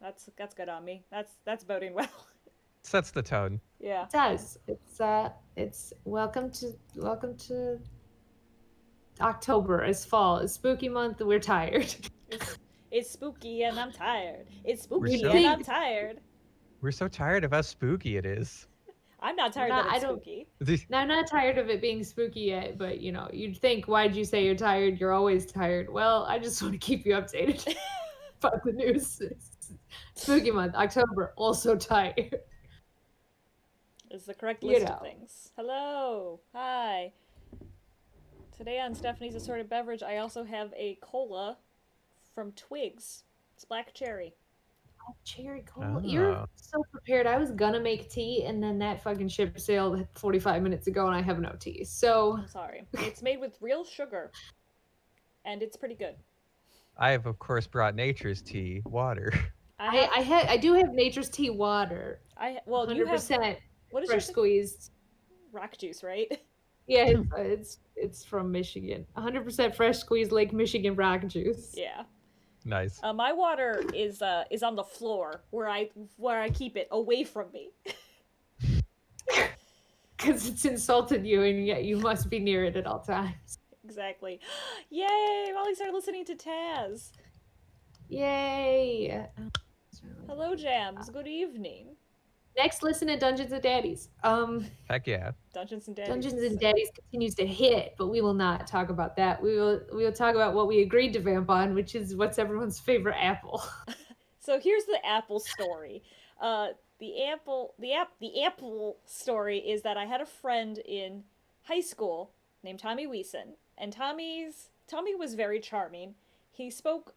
That's good on me. That's boding well. Sets the tone. Yeah. It does. It's welcome to October. It's fall. It's spooky month. We're tired. It's it's spooky and I'm tired. It's We're spooky You'd so and I'm think tired. we're so tired of how spooky it is. I'm not I'm tired that not. I it's don't. spooky. Now, I'm not tired of it being spooky yet, but you'd think, why'd you say you're tired? You're always tired. Well, I just want to keep you updated about the news. Spooky month, October, also tired. Is the correct You list of know. things. Hello. Hi. Today on Stephanie's Assorted Beverage, I also have a cola from Twigs. It's black cherry. Cherry cola. You're Oh. so prepared. I was gonna make tea, and then that fucking ship sailed 45 minutes ago, and I have no tea. So I'm sorry. It's made with real sugar, and it's pretty good. I have of course brought nature's tea, water. I have. I do have nature's tea water, Well, you have. 100% What is your fresh thing? squeezed. Rock juice, right? Yeah, it's from Michigan. 100% fresh squeezed Lake Michigan rock juice. Yeah. Nice. My water is on the floor where I keep it away from me. Because it's insulted you, and yet you must be near it at all times. Exactly. Yay! Molly started listening to Taz. Yay! Hello, Jams. Good evening. Next, listen to Dungeons and Daddies. Heck yeah. Dungeons and Daddies. Dungeons and Daddies continues to hit, but we will not talk about that. We will talk about what we agreed to vamp on, which is what's everyone's favorite apple. So here's the apple story. The apple story is that I had a friend in high school named Tommy Weeson, and Tommy was very charming. He spoke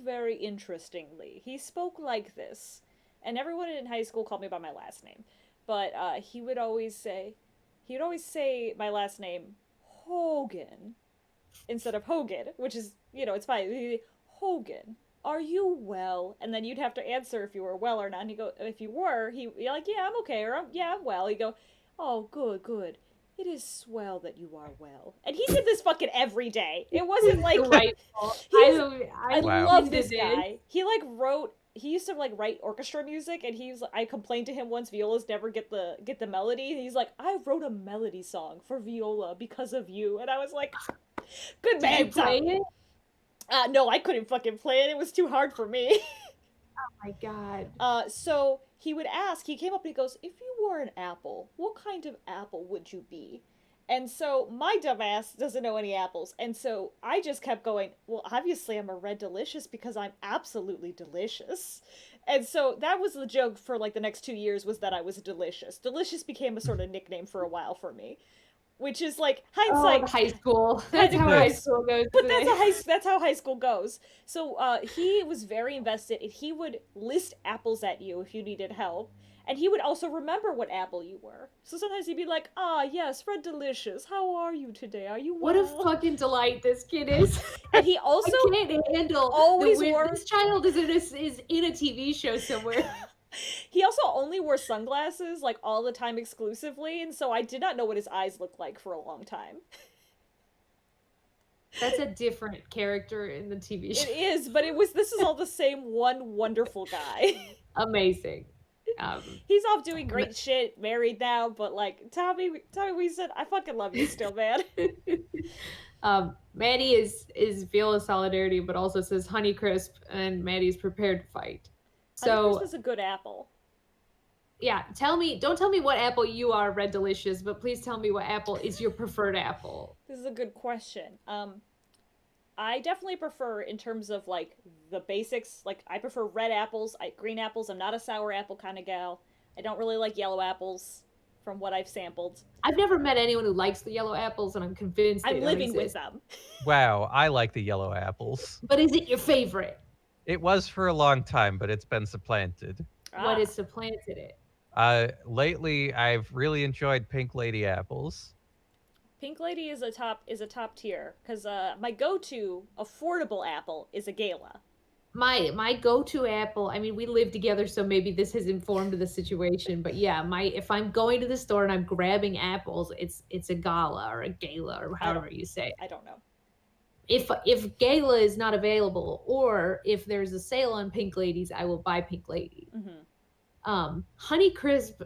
very interestingly. He spoke like this, and everyone in high school called me by my last name. But he would always say my last name Hogan instead of Hogan, which is, it's fine. Hogan, are you well? And then you'd have to answer if you were well or not. And he go, if you were, you're like, yeah, I'm okay, or yeah, I'm well. He'd go, oh, good, good. It is swell that you are well. And he did this fucking every day. It wasn't like Delightful. I Wow. love this guy. He used to write orchestra music, and I complained to him once violas never get the melody. He's like, I wrote a melody song for viola because of you. And I was like, good man. Did you play it? No, I couldn't fucking play it. It was too hard for me. Oh my god. So he would ask, he came up and he goes, if you were an apple, what kind of apple would you be? And so my dumb ass doesn't know any apples. And so I just kept going, well, obviously I'm a red delicious because I'm absolutely delicious. And so that was the joke for the next 2 years, was that I was delicious. Delicious became a sort of nickname for a while for me. Which is hindsight. High school. That's how high school goes. But that's how high school goes. So he was very invested, and he would list apples at you if you needed help, and he would also remember what apple you were. So sometimes he'd be like, yes, Red Delicious, how are you today? Are you well? What a fucking delight this kid is. And he also I can't handle always this child is in a TV show somewhere. He also only wore sunglasses all the time exclusively, and so I did not know what his eyes looked like for a long time. That's a different character in the TV show. It is, but this is all the same one wonderful guy. Amazing. He's off doing great shit, married now, but Tommy Weeson, I fucking love you still, man. Maddie is Viola Solidarity, but also says Honeycrisp, and Maddie's prepared to fight. So Honeycrisp is a good apple. Yeah, don't tell me what apple you are, Red Delicious, but please tell me what apple is your preferred apple. This is a good question. I definitely prefer, in terms of the basics, I prefer red apples, green apples. I'm not a sour apple kind of gal. I don't really like yellow apples, from what I've sampled. I've never met anyone who likes the yellow apples, and I'm convinced I'm living with them. Wow, I like the yellow apples. But is it your favorite? It was for a long time, but it's been supplanted. What has supplanted it? Lately I've really enjoyed Pink Lady apples. Pink Lady is a top tier, because my go-to affordable apple is a Gala. My go-to apple, I mean, we live together, so maybe this has informed the situation, but yeah, if I'm going to the store and I'm grabbing apples, it's a Gala or a Gala or however you say it. I don't know. if Gala is not available, or if there's a sale on Pink Ladies, I will buy Pink Lady. Honeycrisp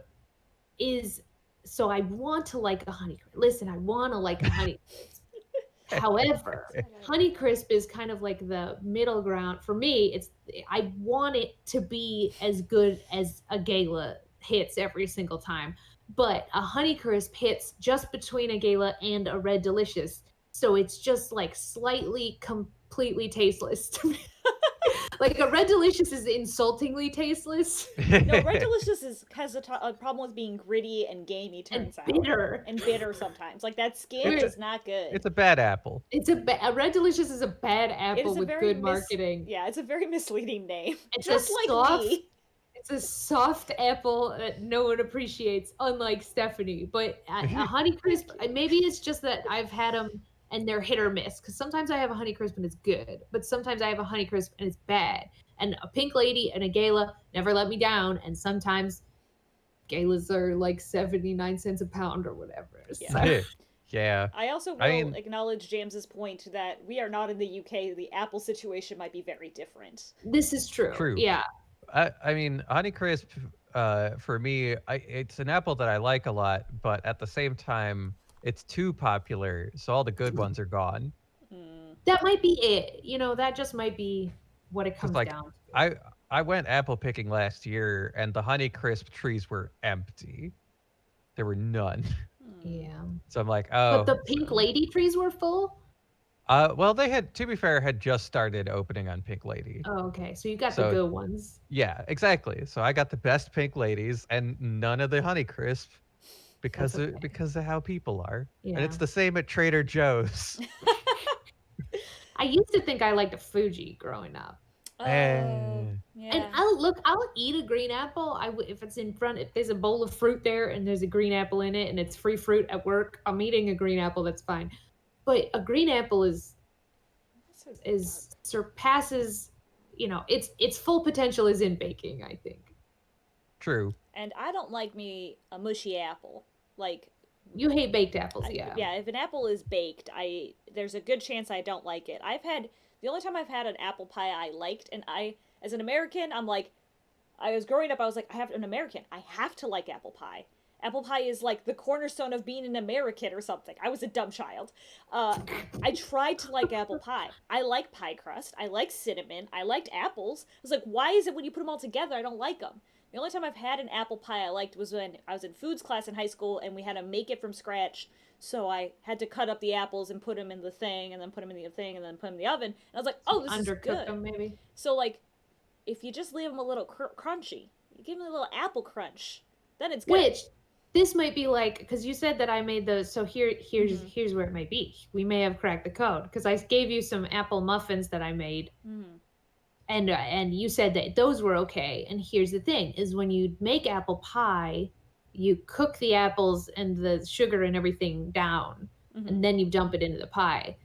is, so I want to like a Honeycrisp. Listen, I want to like a Honeycrisp. However, Honeycrisp is kind of like the middle ground for me. I want it to be as good as a Gala hits every single time, but a Honeycrisp hits just between a Gala and a Red Delicious, so it's just like slightly completely tasteless to me. Like a Red Delicious is insultingly tasteless. No, Red Delicious has a problem with being gritty and gamey, turns out. Bitter. And bitter sometimes. Like, that skin is not good. It's a bad apple. A Red Delicious is a bad apple with good marketing. Yeah, it's a very misleading name. It's just like me. It's a soft apple that no one appreciates, unlike Stephanie. But a Honeycrisp, maybe it's just that I've had them and they're hit or miss. Because sometimes I have a Honeycrisp and it's good, but sometimes I have a Honeycrisp and it's bad. And a Pink Lady and a Gala never let me down. And sometimes Galas are like 79 cents a pound or whatever. Yeah. So. Yeah. I also will acknowledge James's point that we are not in the UK. The apple situation might be very different. This is true. Yeah. I mean, Honeycrisp, for me, it's an apple that I like a lot, but at the same time, it's too popular, so all the good ones are gone. That might be it. That just might be what it comes down to. I went apple picking last year, and the Honeycrisp trees were empty. There were none. Yeah. So I'm like, oh. But the Pink Lady trees were full? Well, they had, to be fair, had just started opening on Pink Lady. Oh, okay. So you got the good ones. Yeah, exactly. So I got the best Pink Ladies and none of the Honeycrisp because of how people are. Yeah. And it's the same at Trader Joe's. I used to think I liked a Fuji growing up. Yeah. And I'll eat a green apple. If it's in front, if there's a bowl of fruit there and there's a green apple in it and it's free fruit at work, I'm eating a green apple. That's fine. But a green apple surpasses, its full potential is in baking, I think. True. And I don't like me a mushy apple. Like, you hate baked apples, yeah. Yeah, if an apple is baked, there's a good chance I don't like it. The only time I've had an apple pie I liked, and as an American, I'm like, I was growing up, I was like, I'm American. I have to like apple pie. Apple pie is like the cornerstone of being an American or something. I was a dumb child. I tried to like apple pie. I like pie crust. I like cinnamon. I liked apples. I was like, why is it when you put them all together, I don't like them? The only time I've had an apple pie I liked was when I was in foods class in high school and we had to make it from scratch. So I had to cut up the apples and put them in the thing and then put them in the thing and then put them in the oven. And I was like, oh, this is good. Undercook them, maybe. So, like, if you just leave them a little crunchy, you give them a little apple crunch, then it's good. Which, this might be like, because you said that I made those, so here's where it might be. We may have cracked the code, because I gave you some apple muffins that I made. And you said that those were okay. And here's the thing, is when you make apple pie, you cook the apples and the sugar and everything down, and then you dump it into the pie.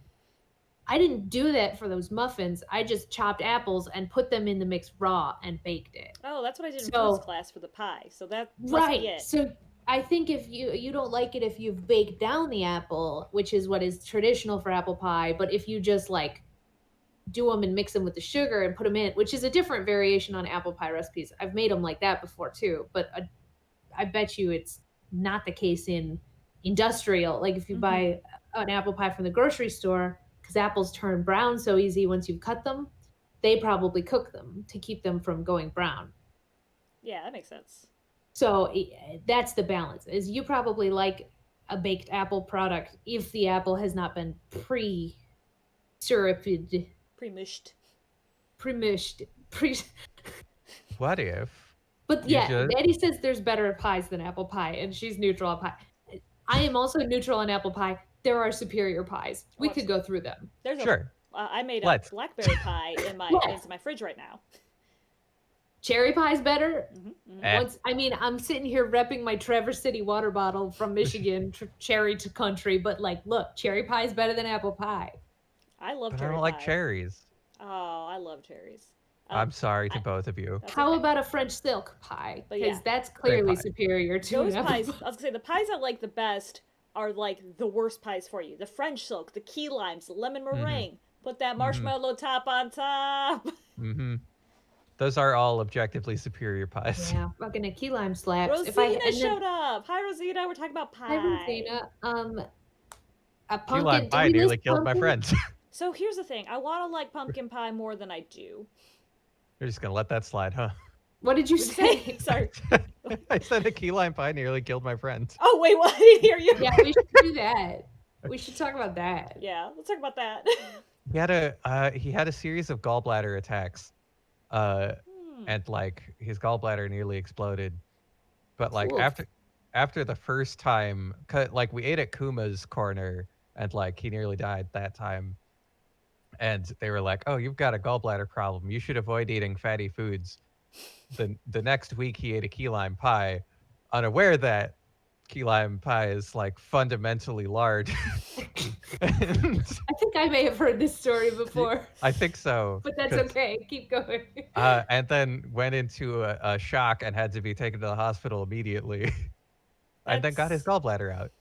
I didn't do that for those muffins. I just chopped apples and put them in the mix raw and baked it. Oh, that's what I did in foods class for the pie. So that must be it. So I think if you don't like it if you've baked down the apple, which is what is traditional for apple pie, but if you just like do them and mix them with the sugar and put them in, which is a different variation on apple pie recipes. I've made them like that before too, but I bet you it's not the case in industrial. Like if you buy an apple pie from the grocery store, because apples turn brown so easy once you've cut them, they probably cook them to keep them from going brown. Yeah, that makes sense. So that's the balance, is you probably like a baked apple product if the apple has not been pre-syruped. Pre-mushed. What if? But yeah, Eddie says there's better pies than apple pie, and she's neutral on pie. I am also neutral on apple pie. There are superior pies. We could go through them. I made a blackberry pie in my fridge right now. Cherry pie's better. I'm sitting here repping my Traverse City water bottle from Michigan, cherry to country. But look, cherry pie is better than apple pie. I love cherry pie. I don't like cherries. Oh, I love cherries. I'm sorry to both of you. How about a French silk pie? Because that's clearly superior to those pies. I was gonna say the pies I like the best are like the worst pies for you. The French silk, the key limes, the lemon meringue. Put that Mhm. marshmallow top on top. Mm-hmm. Those are all objectively superior pies. Yeah, fucking a key lime slaps. Rosina showed up. Hi, Rosina. We're talking about pie. Hi, Rosina. A Key lime pumpkin. Did pie we nearly list killed my pumpkin? friends. So here's the thing. I want to like pumpkin pie more than I do. You're just gonna let that slide, huh? What did you What'd you say? say? Sorry. I said the key lime pie nearly killed my friends. Oh, wait, what? I didn't hear you. Yeah, we should do that. We should talk about that. Yeah, let's talk about that. He had a series of gallbladder attacks, and like his gallbladder nearly exploded. But like Oof. after the first time, like we ate at Kuma's corner, and like he nearly died that time. And they were like, "Oh, you've got a gallbladder problem. You should avoid eating fatty foods." The next week he ate a key lime pie, unaware that key lime pie is like fundamentally lard. And I think I may have heard this story before, I think so. but that's okay. Keep going. And then went into a shock and had to be taken to the hospital immediately, and then got his gallbladder out.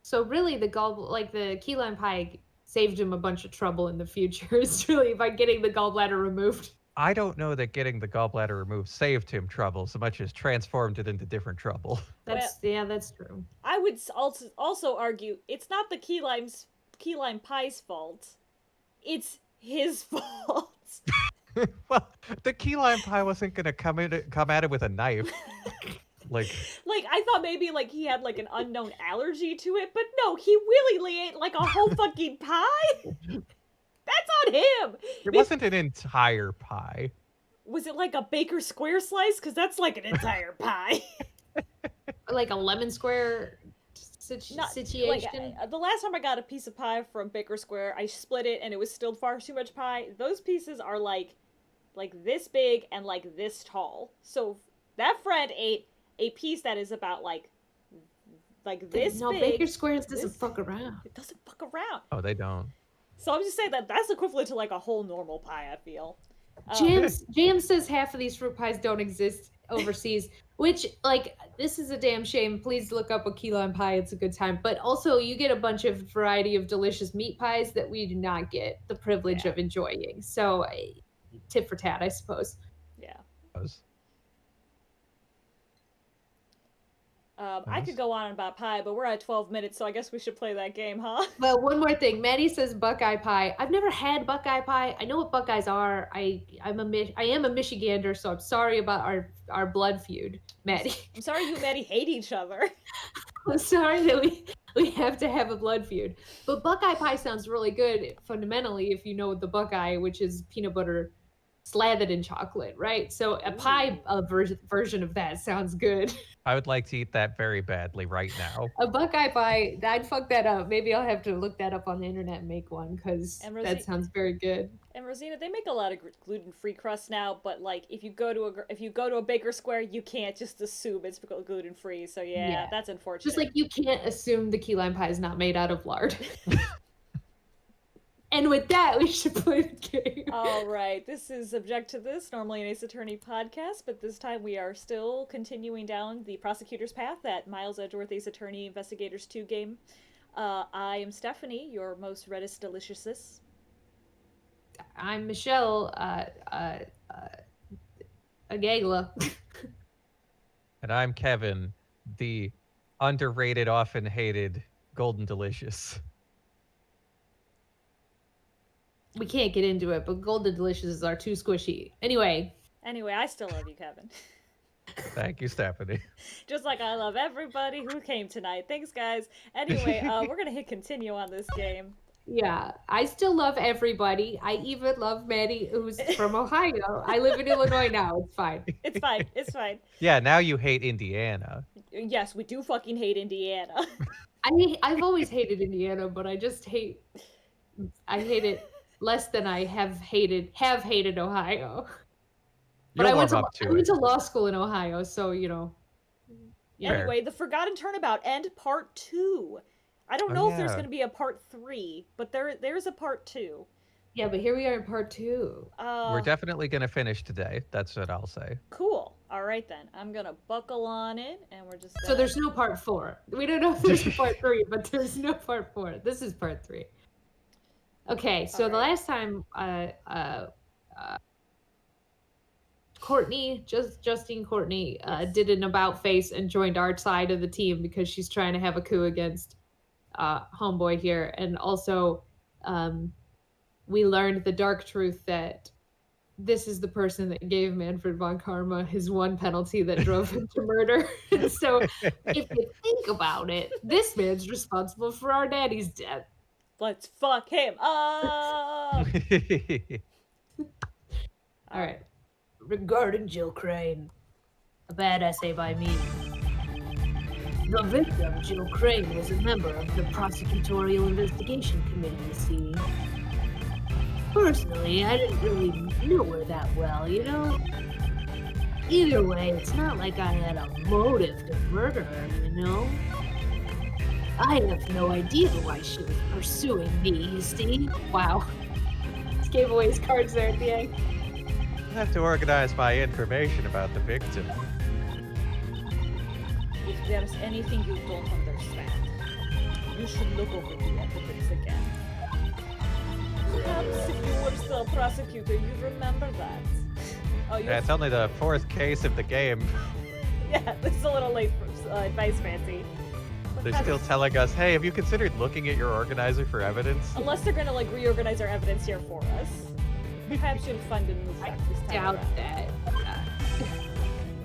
So really, the key lime pie saved him a bunch of trouble in the future. It's really by getting the gallbladder removed. I don't know that getting the gallbladder removed saved him trouble so much as transformed it into different trouble. That's true. I would also argue it's not the key lime pie's fault. It's his fault. Well, the key lime pie wasn't gonna come at it with a knife. Like I thought maybe like he had like an unknown allergy to it, but no, he willingly ate like a whole fucking pie. That's on him. it wasn't an entire pie. Was it like a Baker Square slice? Because that's like an entire pie. Like a lemon square situation. Like, the last time I got a piece of pie from Baker Square, I split it and it was still far too much pie. Those pieces are like this big and like this tall. So that friend ate a piece that is about like this big. No, Baker Square doesn't fuck around. It doesn't fuck around. Oh, they don't. So I'm just saying that's equivalent to like a whole normal pie, I feel. James says half of these fruit pies don't exist overseas, which, like, this is a damn shame. Please look up a key lime pie. It's a good time. But also, you get a bunch of variety of delicious meat pies that we do not get the privilege of enjoying. So, tit for tat, I suppose. Yeah. I could go on about pie, but we're at 12 minutes, so I guess we should play that game, huh? Well, one more thing. Maddie says Buckeye pie. I've never had Buckeye pie. I know what Buckeyes are. I am a Michigander, so I'm sorry about our blood feud, Maddie. I'm sorry you and Maddie hate each other. I'm sorry that we have to have a blood feud. But Buckeye pie sounds really good fundamentally if you know the Buckeye, which is peanut butter slathered in chocolate, right? So a pie version of that sounds good. I would like to eat that very badly right now. A Buckeye pie, I'd fuck that up. Maybe I'll have to look that up on the internet and make one because that sounds very good. And Rosina, they make a lot of gluten-free crusts now, but like if you go to a Baker Square, you can't just assume it's gluten-free. So yeah, that's unfortunate. Just like you can't assume the key lime pie is not made out of lard. And with that, we should play the game. All right. This is Object to This, normally an Ace Attorney podcast, but this time we are still continuing down the prosecutor's path, that Miles Edgeworth Ace Attorney Investigators 2 game. I am Stephanie, your most reddest deliciousness. I'm Michelle, Agagla. And I'm Kevin, the underrated, often hated Golden Delicious. We can't get into it, but Golden Delicious are too squishy. Anyway, I still love you, Kevin. Thank you, Stephanie. Just like I love everybody who came tonight. Thanks, guys. Anyway, we're going to hit continue on this game. Yeah, I still love everybody. I even love Maddie, who's from Ohio. I live in Illinois now. It's fine. It's fine. It's fine. Yeah, now you hate Indiana. Yes, we do fucking hate Indiana. I've always hated Indiana, but I hate it less than I have hated Ohio. But I went to law school in Ohio, so you know. Anyway, the Forgotten Turnabout and Part 2. I don't know if there's going to be a Part 3, but there's a Part 2. Yeah, but here we are in Part 2. We're definitely going to finish today. That's what I'll say. Cool. All All right then, I'm gonna buckle on it, and we're just. So there's no part 4. We don't know if there's a part 3, but there's no part 4. This is part 3. Okay, so the last time Courtney, Justine Courtney, did an about face and joined our side of the team because she's trying to have a coup against homeboy here, and also we learned the dark truth that this is the person that gave Manfred von Karma his one penalty that drove him to murder. So if you think about it, this man's responsible for our daddy's death. Let's fuck him up. All right. Regarding Jill Crane, a bad essay by me. The victim, Jill Crane, was a member of the Prosecutorial Investigation Committee, you see. Personally, I didn't really know her that well, you know? Either way, it's not like I had a motive to murder her, you know? I have no idea why she was pursuing me, you see? Wow. Just gave away his cards there at the end. I have to organize my information about the victim. If there's anything you don't understand, you should look over the evidence again. Perhaps if you were still a prosecutor, you'd remember that. Oh, Yeah, it's only the 4th case of the game. Yeah, this is a little late for advice, Fancy. They're still telling us, hey, have you considered looking at your organizer for evidence? Unless they're gonna like reorganize our evidence here for us. Perhaps you'll find a new fact this time Doubt around. that.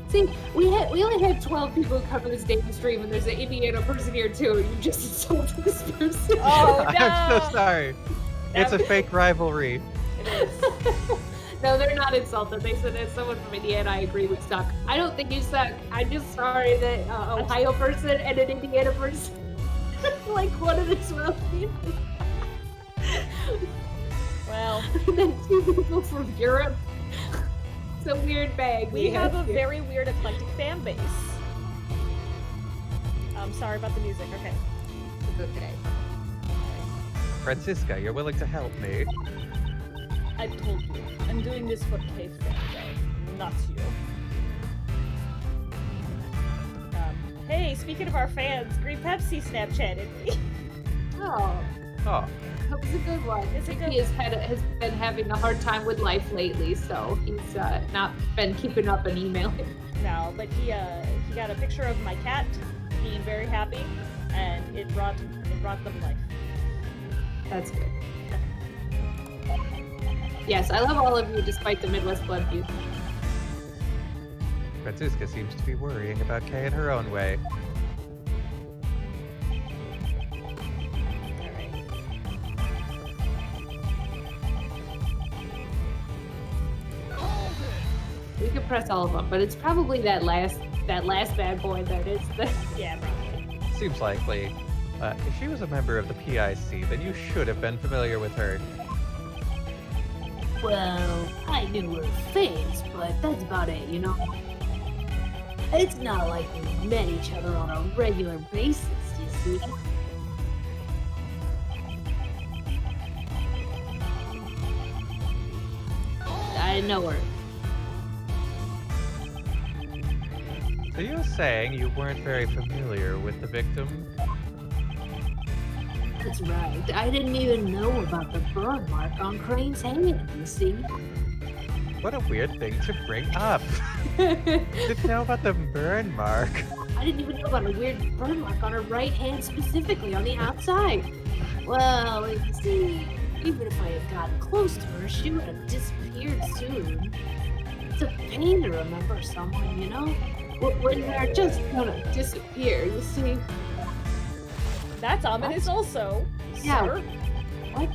See, we only had 12 people come to this damn stream, and there's an Indiana person here too. You just insulted this person. Oh no! I'm so sorry. It's a fake rivalry. It is. No, they're not insulted. They said that someone from Indiana, I agree, would suck. I don't think you suck. I'm just sorry that Ohio person and an Indiana person, like one of the 12 people. Well, And then 2 people from Europe. It's a weird bag. we have a here. very weird eclectic fan base. I'm sorry about the music. Okay. It's okay. Francisca, you're willing to help me? I told you, I'm doing this for K Fango, not you. Hey, speaking of our fans, Green Pepsi Snapchatted me. Oh, Oh, that was a good one. It's a good He has been having a hard time with life lately, so he's not been keeping up and emailing. No, but he got a picture of my cat being very happy, and it brought them life. That's good. Yes, I love all of you despite the Midwest blood feud. Francisca seems to be worrying about Kay in her own way. Alright. We could press all of them, but it's probably that last bad boy that is the. Yeah, probably. Seems likely. If she was a member of the PIC, then you should have been familiar with her. Well, I knew her face, but that's about it, you know? It's not like we met each other on a regular basis, you see? I know her. So you're saying you weren't very familiar with the victim? That's right. I didn't even know about the burn mark on Crane's hand, you see? What a weird thing to bring up. Didn't know about the burn mark. I didn't even know about a weird burn mark on her right hand specifically on the outside. Well, you see, even if I had gotten close to her, she would have disappeared soon. It's a pain to remember someone, you know? When they're just gonna disappear, you see? That's ominous also, Yeah. sir. What?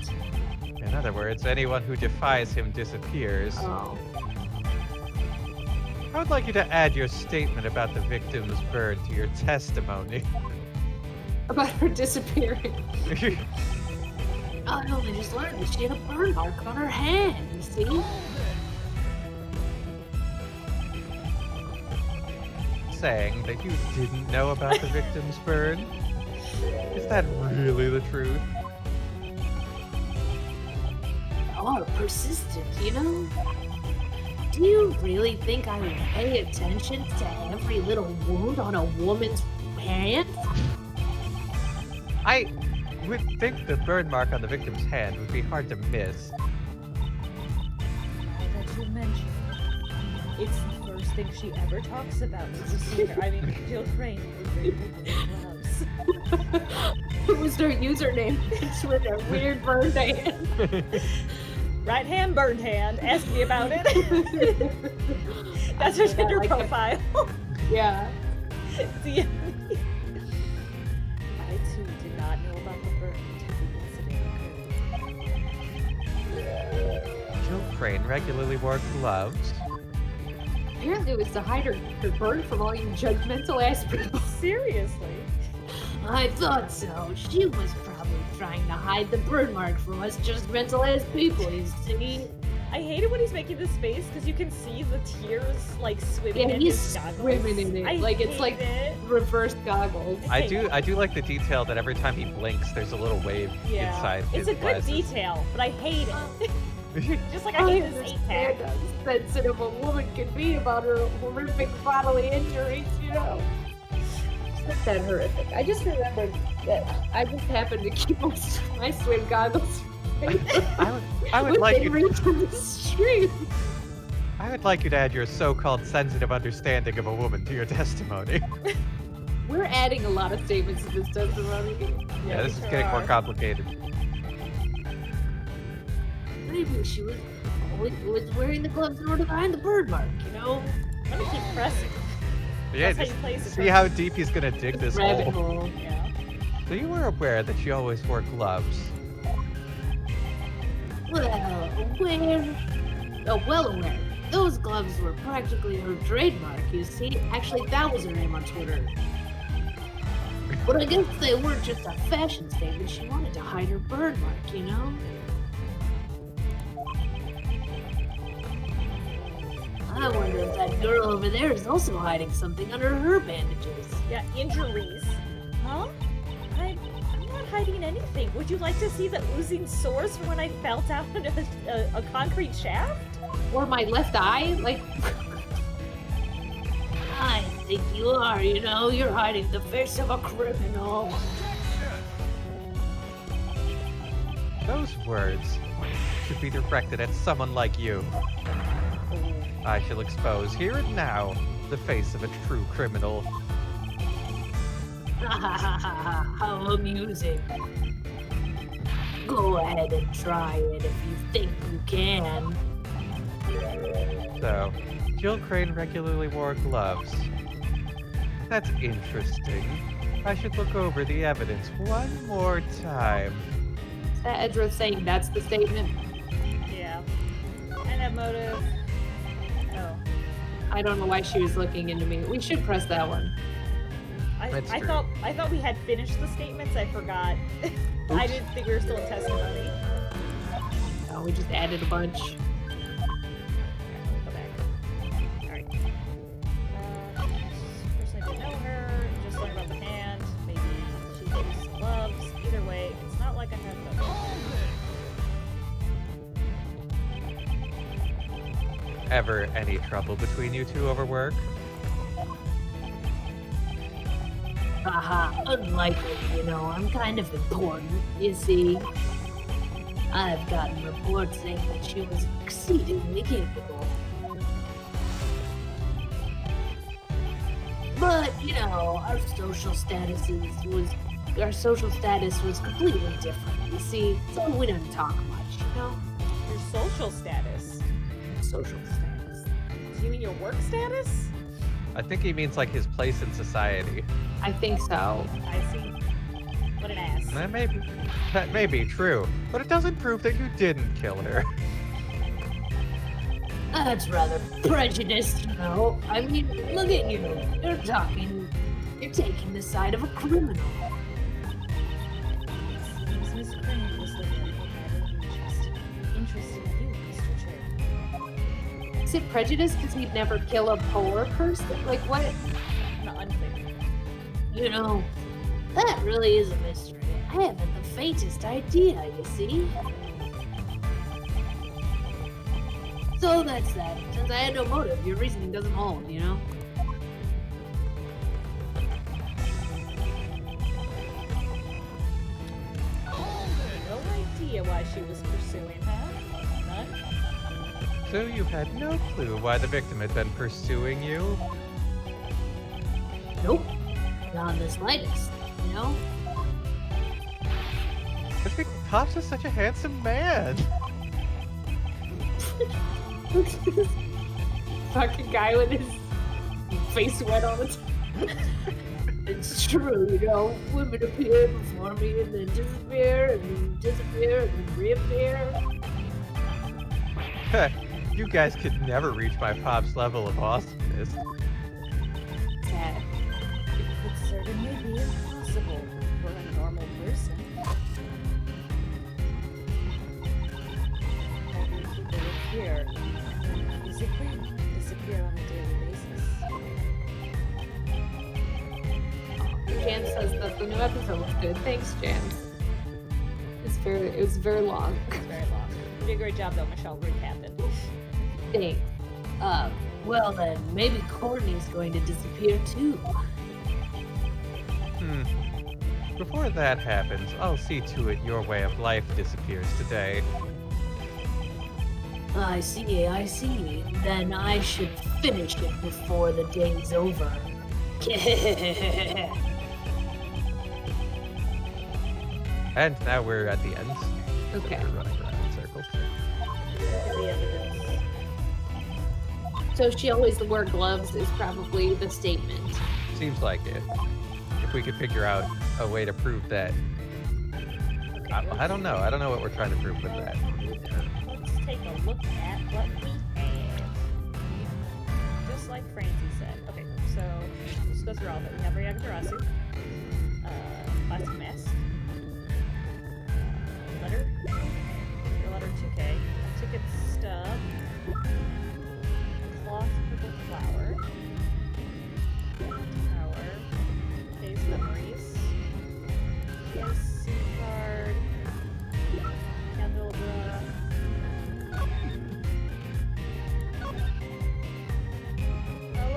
In other words, anyone who defies him disappears. Oh. I would like you to add your statement about the victim's burn to your testimony. About her disappearing. I only just learned that she had a burn mark on her hand, you see? Saying that you didn't know about the victim's burn? Is that really the truth? Oh, persistent, you know? Do you really think I would pay attention to every little wound on a woman's hand? I would think the burn mark on the victim's hand would be hard to miss. Now that you mention it, it's the first thing she ever talks about when you see her. I mean, Jill Crane with very gloves. It was their username. It's with their weird burned hand. Right hand, burned hand. Ask me about it. That's her Tinder like profile. Yeah. See, I too did not know about the burn until the incident occurred. Jill Crane regularly wore gloves. Apparently it was to hide her burn from all you judgmental ass people. Seriously. I thought so. She was probably trying to hide the burn mark from us judgmental ass people, you see. I hate it when he's making this face because you can see the tears like swimming Yeah, in he's his goggles. swimming in it. I Like it's hate like it. reverse goggles. I do like the detail that every time he blinks, there's a little wave Yeah. inside his It's a good glasses. detail, but I hate it. Just like I I hate this 8-pack. understand how sensitive a woman can be about her horrific bodily injuries, you know. It's not that horrific. I just remembered that I just happened to keep my swim goggles. I would like you. reach from the street. I would like you to add your so-called sensitive understanding of a woman to your testimony. We're adding a lot of statements to this testimony. Yeah, this is sure getting more are. complicated. Maybe she was wearing the gloves in order to hide the bird mark, you know? Let me keep pressing. Yeah, That's how just you place it. see how deep he's gonna dig this Rabbit hole. hole. Yeah. So you were aware that she always wore gloves. Well aware. Those gloves were practically her trademark, you see. Actually, that was her name on Twitter. But I guess they weren't just a fashion statement. She wanted to hide her bird mark, you know? I wonder if that girl over there is also hiding something under her bandages. Yeah, injuries. Huh? I'm not hiding anything. Would you like to see the oozing sores from when I fell down a concrete shaft? Or my left eye? Like, I think you are, you know? You're hiding the face of a criminal. Those words should be directed at someone like you. I shall expose here and now the face of a true criminal. How amusing. Go ahead and try it if you think you can. So, Jill Crane regularly wore gloves. That's interesting. I should look over the evidence one more time. is that Edgeworth saying that's the statement? Yeah. And that motive. Oh. I don't know why she was looking into me. We should press that one. That's I true. thought we had finished the statements. I forgot. I didn't think we were still in testimony. No, we just added a bunch. Go back. Alright. First I didn't know her, just learned about the hand. Maybe she used gloves. Either way, it's not like I have no. Ever any trouble between you two over work? Haha, unlikely, you know. I'm kind of important, you see. I've gotten reports saying that she was exceedingly capable. But, you know, our social status was completely different, you see. So we didn't talk much, you know? Your social status. Social status. Do you mean your work status? I think he means like his place in society. I think so. I see. What an ass. That may be true, but it doesn't prove that you didn't kill her. That's rather prejudiced, you know. I mean, look at you. You're taking the side of a criminal. Seems Miss Crane was looking for better interest in you, Mr. Chair. Is it prejudice because he'd never kill a poor person? Like, what? Not unclear. You know, that really is a mystery. I haven't the faintest idea, you see. So that's that. Since I had no motive, your reasoning doesn't hold, you know? No idea why she was pursuing her. None? So you had no clue why the victim had been pursuing you? Nope. Not in the slightest, you know? I think Pops is such a handsome man. Look at this fucking guy with his face wet all the time. It's true, you know? Women appear before me and then disappear and then disappear and then reappear. You guys could never reach my Pop's level of awesomeness. Sad. It could certainly be impossible for a normal person. Every people appear physically, disappear on a daily basis. Jan says that the new episode was good. Thanks, Jan. It was very long. It's very long. You did a great job though, Michelle, recapping. Thanks. Well then, maybe Courtney's going to disappear too. Before that happens, I'll see to it your way of life disappears today. I see, I see. Then I should finish it before the day's over. And now we're at the end. Okay. We're running around in circles. Look at the evidence. So she always wore gloves is probably the statement. Seems like it. If we could figure out a way to prove that. I don't know. I don't know what we're trying to prove with that. Let's take a look at what we have. Just like Francie said. Okay, so let's go through all of it. We have Ryagarasu, plastic mask, letter, your letter 2K, a ticket stub, cloth purple flower, tower, Kay's memories, SC card, candelabra.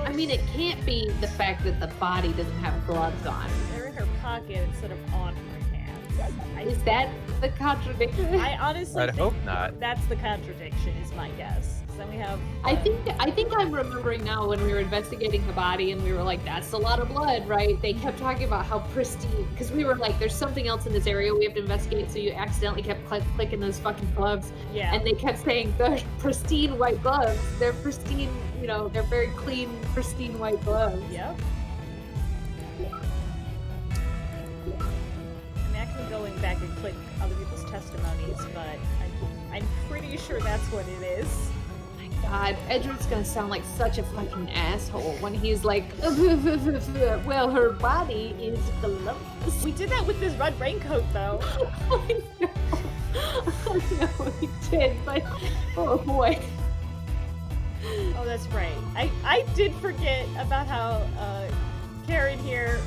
I mean, it can't be the fact that the body doesn't have gloves on. They're in her pocket instead of on her hands. Is that the contradiction? I honestly I'd think hope not. that's the contradiction, is my guess. 'Cause then we have. I think I'm remembering now when we were investigating the body and we were like, that's a lot of blood, right? They kept talking about how pristine, because we were like, there's something else in this area we have to investigate, so you accidentally kept clicking those fucking gloves. Yeah. And they kept saying, they're pristine white gloves. They're pristine, you know, they're very clean, pristine white gloves. Yep. I mean, I can go in back and click other people's testimonies, but I'm pretty sure that's what it is. God, Edward's gonna sound like such a fucking asshole when he's like, well, her body is gloveless. We did that with this red raincoat, though. I know we did, but oh boy. Oh, that's right. I did forget about how Karen here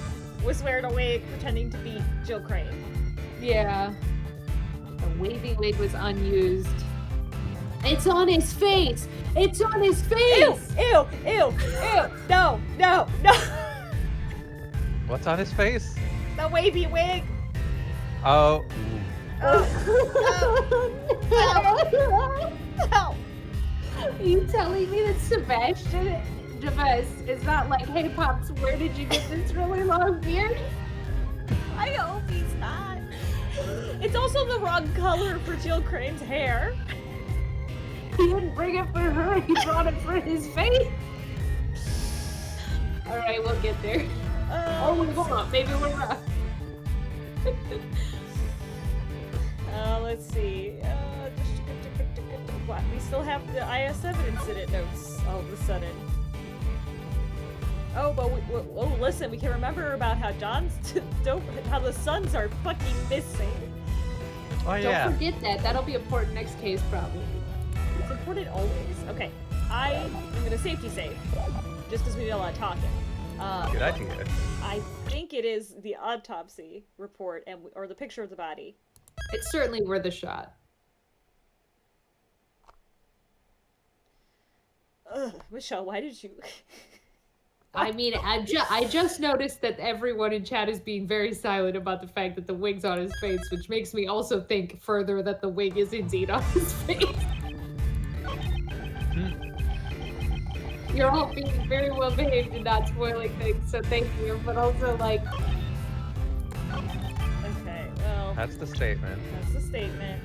was wearing a wig pretending to be Jill Crane. Yeah. The wavy wig was unused. It's on his face! It's on his face! Ew! Ew! Ew! No! No! No! What's on his face? The wavy wig! Oh. No! Are you telling me that Sebastian Deves is not like, hey Pops, where did you get this really long beard? I hope he's not. It's also the wrong color for Jill Crane's hair. He didn't bring it for her, he brought it for his face. Alright, we'll get there. Oh, we won't. Maybe we're wrong. Let's see. What? We still have the IS-7 incident notes all of a sudden. Oh, but listen, we can remember about how how the sons are fucking missing. Oh yeah. Don't forget that. That'll be important next case, probably. It's important always. Okay, I am gonna safety save, just because we did a lot of talking. Good idea. I think it is the autopsy report or the picture of the body. It's certainly worth a shot. Michelle, why did you? I mean, I just noticed that everyone in chat is being very silent about the fact that the wig's on his face, which makes me also think further that the wig is indeed on his face. You're all being very well behaved and not spoiling things, so thank you. But also, like, Okay, well, That's the statement. that's the statement.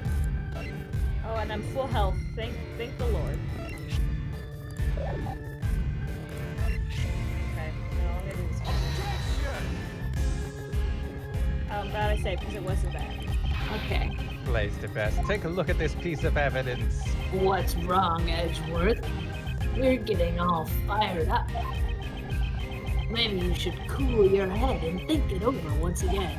Oh, and I'm full health. Thank the Lord. Okay, no, I'm gonna do this. I'm glad I saved because it wasn't bad. okay. Blaze the best. Take a look at this piece of evidence. What's wrong, Edgeworth? You're getting all fired up. Maybe you should cool your head and think it over once again.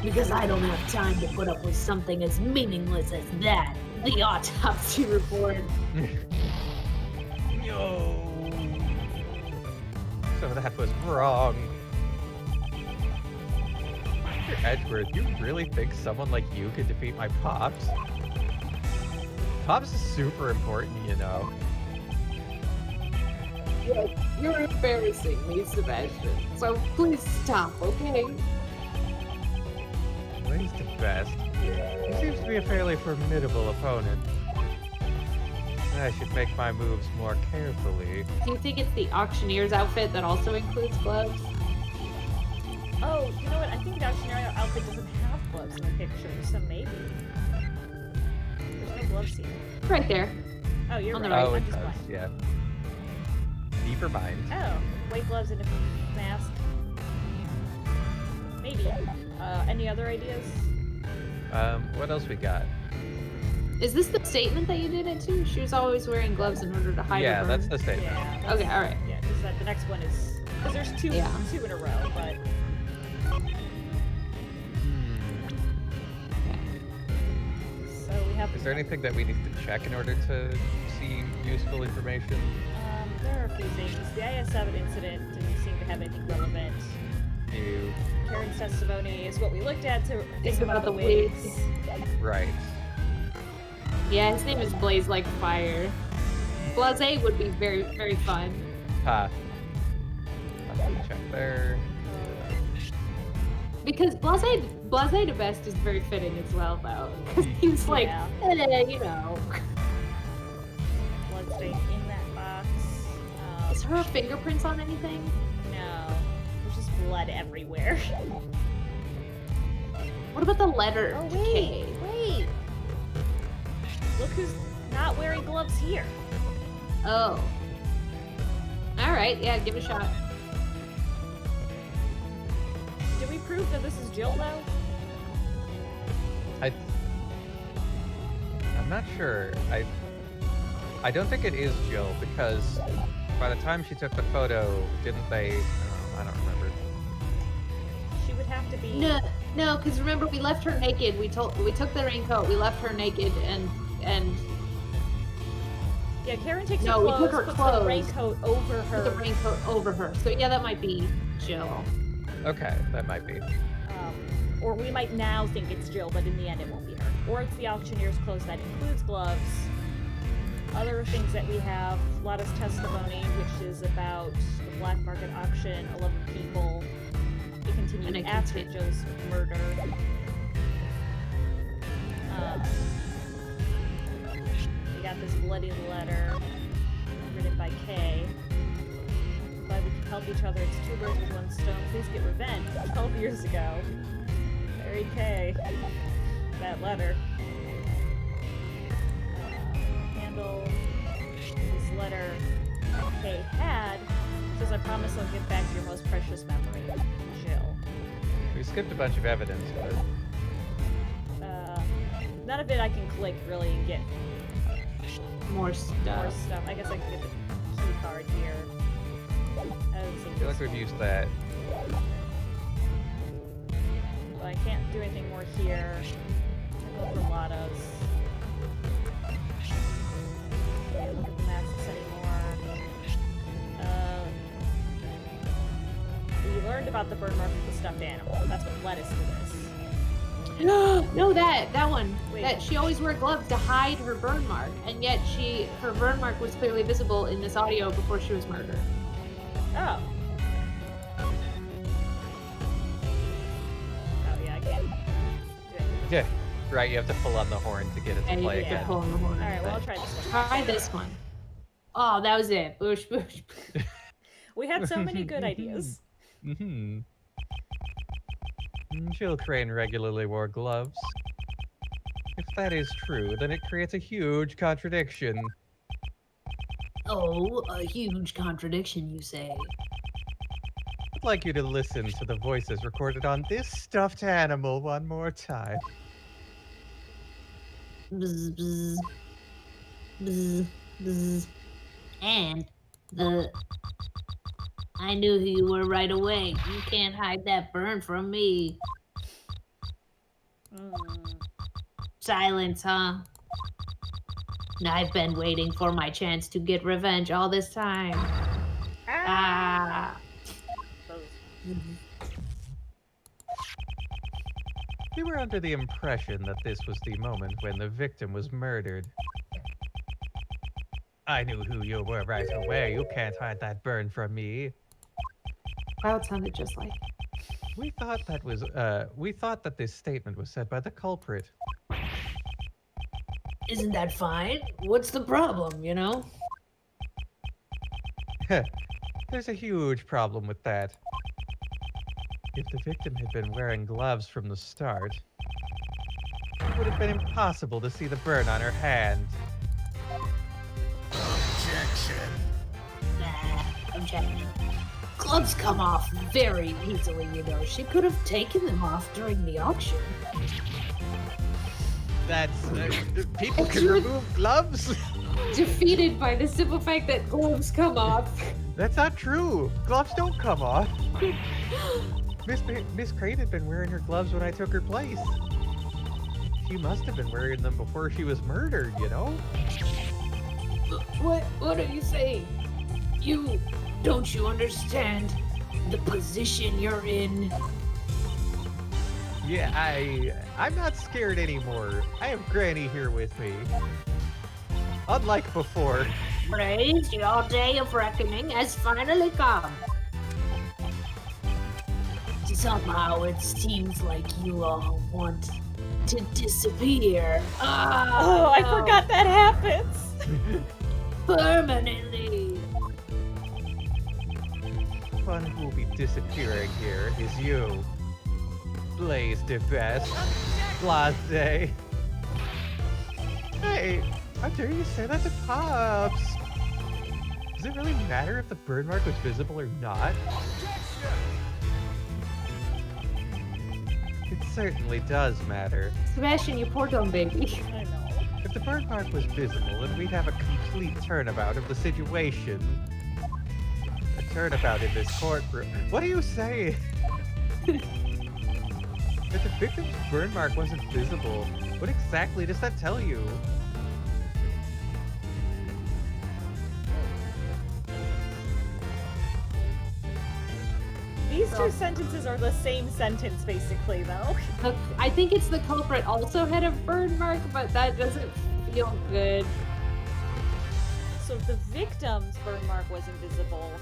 Because I don't have time to put up with something as meaningless as that. The autopsy report. Yo. So that was wrong. Mr. Edgeworth, you really think someone like you could defeat my Pops? Pops is super important, you know. You're embarrassing me, Sebastian. So please stop, okay? Blaze the best. He seems to be a fairly formidable opponent. I should make my moves more carefully. Do you think it's the auctioneer's outfit that also includes gloves? Oh, you know what? I think the auctioneer outfit doesn't have gloves in the picture, so maybe. There's no gloves here. Right there. Oh, you're On the right. right. Oh, I'm it just does, blind. yeah. Deeper mind. Oh, white gloves and a mask. Maybe. Any other ideas? What else we got? Is this the statement that you did it to? She was always wearing gloves in order to hide Yeah, her that's burn. the statement. Yeah. Okay, alright. Yeah, because the next one is because there's two in a row, but so we have. Is there anything that we need to check in order to see useful information? There are a few things. The IS-7 incident didn't seem to have anything relevant. You Karen's testimony is what we looked at to think about the wigs. wigs. right. Yeah, his name is Blaze Like Fire. Blase would be very, very fun. Ha. Check there. Because Blase the Best is very fitting as well, though. Because he's like, Yeah. you know. Bloodstain in that box. Is her fingerprints on anything? No. There's just blood everywhere. What about the letter Oh, to wait. K? Wait. Look who's not wearing gloves here. Oh. Alright, yeah, give it a shot. Did we prove that this is Jill, though? I'm not sure. I don't think it is Jill because by the time she took the photo, didn't they? Oh, I don't remember. She would have to be. No, because remember we left her naked. We took the raincoat. We left her naked, and Yeah, Karen takes No, her we clothes, took her puts clothes. the raincoat over her. put the raincoat over her. So yeah, that might be Jill. Okay, that might be. Or we might now think it's Jill, but in the end it won't be her. Or it's the auctioneer's clothes that includes gloves. Other things that we have, Lotta's testimony, which is about the black market auction, 11 people. It continued And it after Jill's murder. We got this bloody letter written by Kay. Glad we can help each other. It's two birds with one stone. Please get revenge. 12 years ago. Mary Kay. That letter. Handle this letter Kay had. Says, I promise I'll give back your most precious memory. Jill. We skipped a bunch of evidence, but None of it I can click really and get More stuff. more stuff. I guess I can get the key card here. I feel like we've used that. But I can't do anything more here. I'll go for Lotta's. Can't look at the masks anymore. We learned about the bird mark with the stuffed animal. That's what led us to this. No, that one. Wait. That she always wore gloves to hide her burn mark, and yet her burn mark was clearly visible in this audio before she was murdered. Oh. Oh yeah, I can't. Yeah. Right, you have to pull on the horn to get it to And you play get to again. pull on the horn. All right, well I'll try this one. Try this one. Oh, that was it. Boosh, boosh. We had so many good ideas. Mm-hmm. Jill Crane regularly wore gloves. If that is true, then it creates a huge contradiction. Oh, a huge contradiction, you say? I'd like you to listen to the voices recorded on this stuffed animal one more time. Bzz, bzz. Bzz, bzz. And I knew who you were right away. You can't hide that burn from me. Silence, huh? I've been waiting for my chance to get revenge all this time. Ah. We were under the impression that this was the moment when the victim was murdered. I knew who you were right away. You can't hide that burn from me. Wow, it sounded just like. We thought that this statement was said by the culprit. Isn't that fine? What's the problem, you know? There's a huge problem with that. If the victim had been wearing gloves from the start, it would have been impossible to see the burn on her hand. Objection. Gloves come off very easily, you know. She could have taken them off during the auction. That's people can remove gloves. Defeated by the simple fact that gloves come off. That's not true. Gloves don't come off. Miss Crane had been wearing her gloves when I took her place. She must have been wearing them before she was murdered, you know? What are you saying? Don't you understand the position you're in? Yeah, I'm not scared anymore. I have Granny here with me. Unlike before. Praise, your day of reckoning has finally come. Somehow it seems like you all want to disappear. Oh, I forgot that happens. Permanently. One who will be disappearing here is you. Blaze de best. Blase. Hey, how dare you say that to Pops? Does it really matter if the burn mark was visible or not? It certainly does matter. Sebastian, you poor dumb baby. I know. If the burn mark was visible, then we'd have a complete turnabout of the situation. A turnabout in this courtroom. What do you say? If the victim's burn mark wasn't visible, what exactly does that tell you? These two sentences are the same sentence, basically, though. I think it's the culprit also had a burn mark, but that doesn't feel good. So the victim's burn mark was invisible.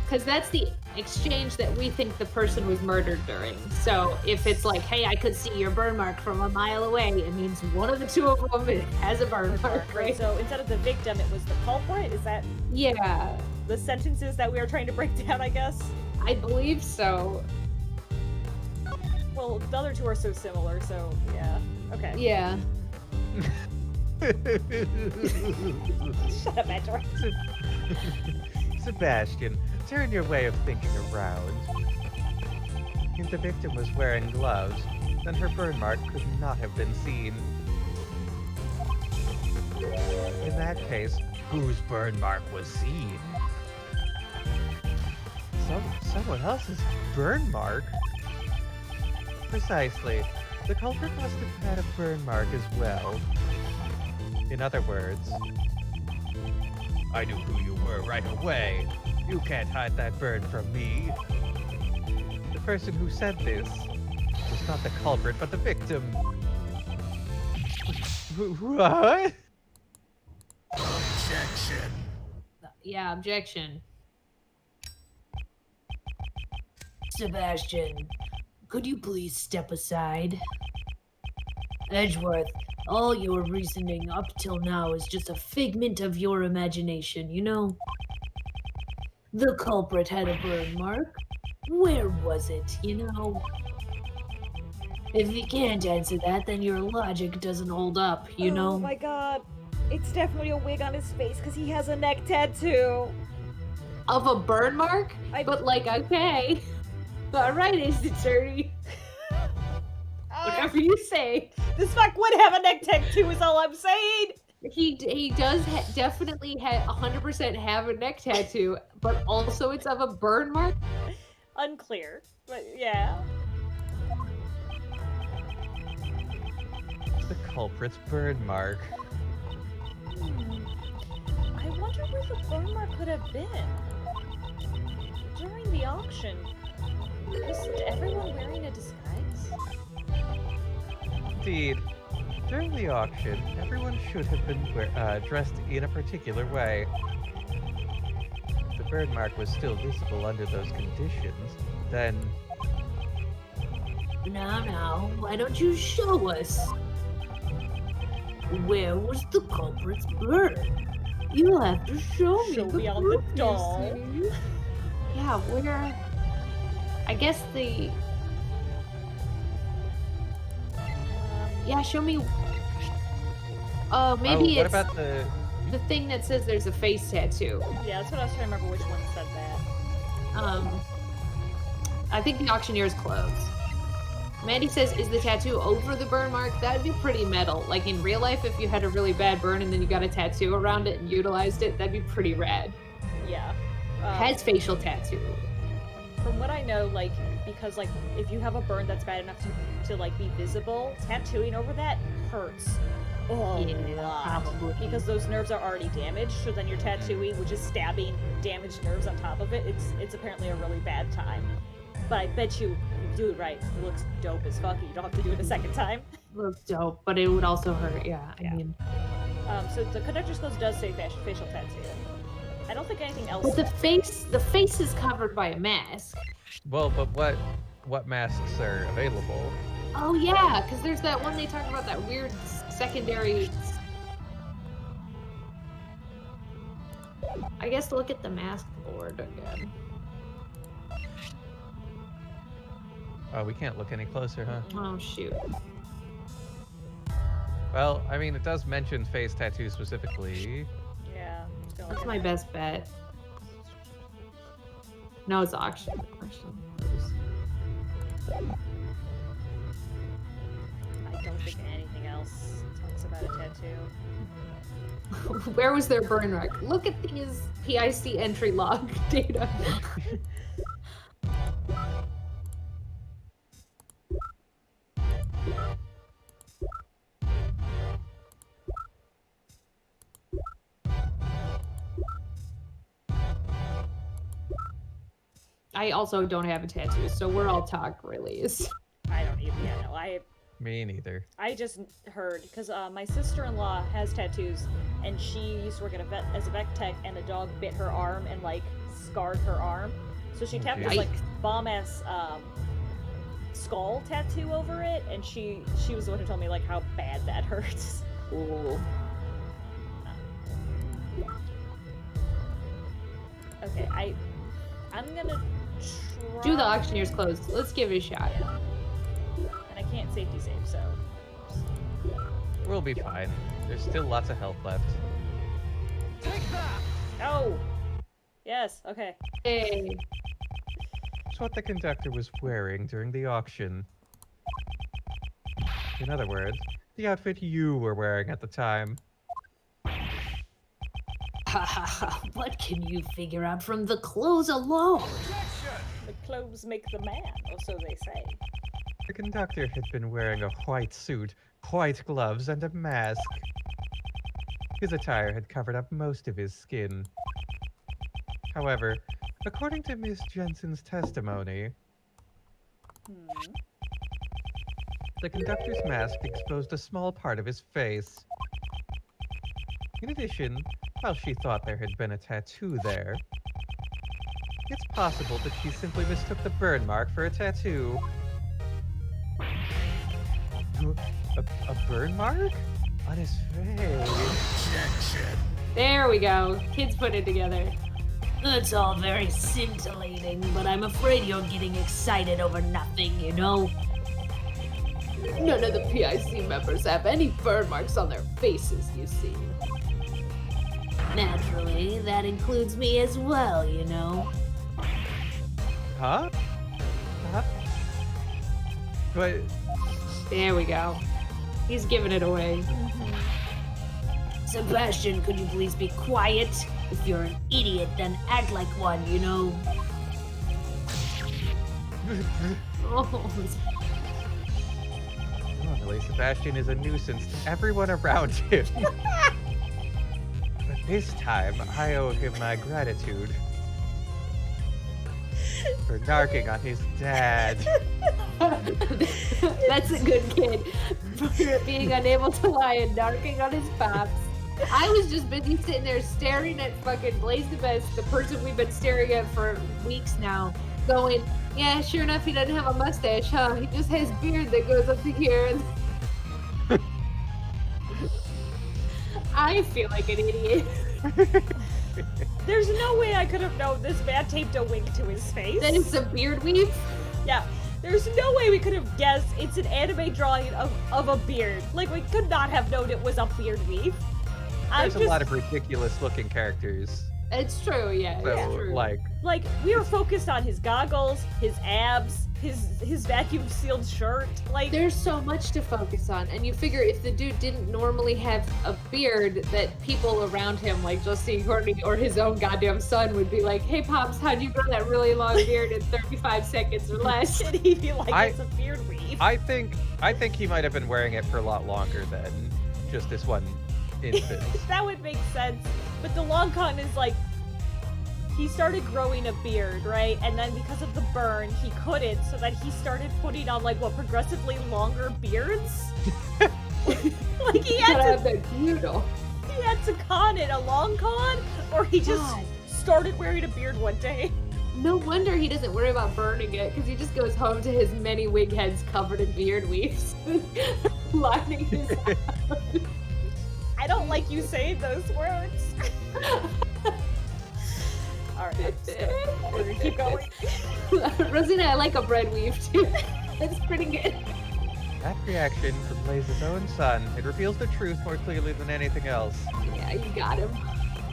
Because that's the exchange that we think the person was murdered during. So if it's like, hey, I could see your burn mark from a mile away, it means one of the two of them has a burn mark, right? So instead of the victim, it was the culprit? Is that Yeah, the sentences that we are trying to break down, I guess? I believe so. Well, the other two are so similar, so yeah. Okay. Yeah. Shut up, Edgeworth. Sebastian, turn your way of thinking around. If the victim was wearing gloves, then her burn mark could not have been seen. In that case, whose burn mark was seen? Someone else's burn mark? Precisely. The culprit must have had a burn mark as well. In other words, I knew who you were right away. You can't hide that burn from me. The person who said this was not the culprit, but the victim. What? Objection. Yeah, objection. Sebastian, could you please step aside? Edgeworth, all your reasoning up till now is just a figment of your imagination, you know? The culprit had a burn mark. Where was it, you know? If you can't answer that, then your logic doesn't hold up, you know? Oh my god. It's definitely a wig on his face because he has a neck tattoo. Of a burn mark? But like, okay. Alright, Ace Attorney. Whatever you say. This fuck would have a neck tattoo is all I'm saying. He does definitely 100% have a neck tattoo, but also it's of a burn mark? Unclear, but yeah. The culprit's burn mark. I wonder where the burn mark could have been. During the auction, wasn't everyone wearing a disguise? Indeed. During the auction, everyone should have been dressed in a particular way. If the burn mark was still visible under those conditions, then... Now, why don't you show us? Where was the culprit's burn? You'll have to show me Show the me on the proof, you doll. see. Yeah, where... I guess the... Yeah, show me... maybe what it's about the... the thing that says there's a face tattoo. Yeah, that's what I was trying to remember which one said that. I think the auctioneer's clothes. Mandy says, is the tattoo over the burn mark? That'd be pretty metal. Like in real life, if you had a really bad burn and then you got a tattoo around it and utilized it, that'd be pretty rad. Yeah. Has facial tattoo. From what I know, like, because, like, if you have a burn that's bad enough to like, be visible, tattooing over that hurts a lot. Probably. Because those nerves are already damaged, so then you're tattooing, which is stabbing damaged nerves on top of it. It's apparently a really bad time. But I bet you, if you do it right, it looks dope as fuck. You don't have to do it a second time. Looks dope, but it would also hurt, yeah. Yeah. I mean... So the conductor's clothes does say facial tattoo. I don't think anything else... But the face is covered by a mask. Well, but what masks are available? Oh yeah, because there's that one they talk about, that weird secondary... I guess look at the mask board again. Oh, we can't look any closer, huh? Oh shoot. Well, I mean, it does mention face tattoo specifically. Yeah. That's my best bet. No, it's auction. I don't think anything else talks about a tattoo. Where was their burn mark? Look at these PIC entry log data. I also don't have a tattoo, so we're all talk release. I don't even know. Me neither. I just heard because my sister-in-law has tattoos, and she used to work at as a vet tech, and a dog bit her arm and like scarred her arm. So she tapped this like bomb-ass skull tattoo over it, and she was the one who told me like how bad that hurts. Ooh. Okay, I'm gonna try... Do the auctioneer's clothes. Let's give it a shot. And I can't safety save, so... We'll be fine. There's still lots of health left. Oh! Yes, okay. Hey. It's what the conductor was wearing during the auction. In other words, the outfit you were wearing at the time. What can you figure out from the clothes alone? The clothes make the man, or so they say. The conductor had been wearing a white suit, white gloves, and a mask. His attire had covered up most of his skin. However, Hmm. according to Miss Jensen's testimony, the conductor had been wearing a white suit, white gloves, and a mask. His attire had covered up most of his skin. However, according to Miss Jensen's testimony, the conductor had been wearing a white suit, white gloves, and a mask. His attire had covered up most of his skin. However, according to Miss Jensen's testimony, The conductor's mask exposed a small part of his face. In addition, while she thought there had been a tattoo there, it's possible that she simply mistook the burn mark for a tattoo. A burn mark? On his face. There we go. Kids put it together. That's all very scintillating, but I'm afraid you're getting excited over nothing, you know? None of the PIC members have any burn marks on their faces, you see. Naturally, that includes me as well, you know? Huh? Huh? But There we go. He's giving it away. Sebastian, could you please be quiet? If you're an idiot, then act like one, you know? Oh, normally Sebastian is a nuisance to everyone around him. But this time, I owe him my gratitude for narking on his dad. that's a good kid. For being unable to lie and narking on his pops. I was just busy sitting there staring at fucking Blaze the Best, the person we've been staring at for weeks now, going, yeah, sure enough, he doesn't have a mustache, huh? He just has beard that goes up to here. I feel like an idiot. There's no way I could have known this man taped a wig to his face. That is a beard weave. Yeah. There's no way we could have guessed it's an anime drawing of a beard. Like, we could not have known it was a beard weave. There's a lot of ridiculous looking characters. It's true, yeah. So, it's true. like, we were focused on his goggles, his abs, his vacuum sealed shirt. Like, there's so much to focus on, and you figure if the dude didn't normally have a beard, that people around him, like Justine Courtney or his own goddamn son, would be like, "Hey, pops, how'd you grow that really long beard in 35 seconds or less?" and he'd be like, "It's a beard weave." I think he might have been wearing it for a lot longer than just this one instance. That would make sense. But the long con is like, he started growing a beard, right? And then because of the burn, he couldn't, so that he started putting on progressively longer beards. Like he had to con it a long con, or he just started wearing a beard one day. No wonder he doesn't worry about burning it, because he just goes home to his many wig heads covered in beard weaves, lining his house. I don't like you saying those words. Alright, we're gonna keep going. Rosina, I like a bread weave too. That's pretty good. That reaction from Blaze's own son, it reveals the truth more clearly than anything else. Yeah, you got him.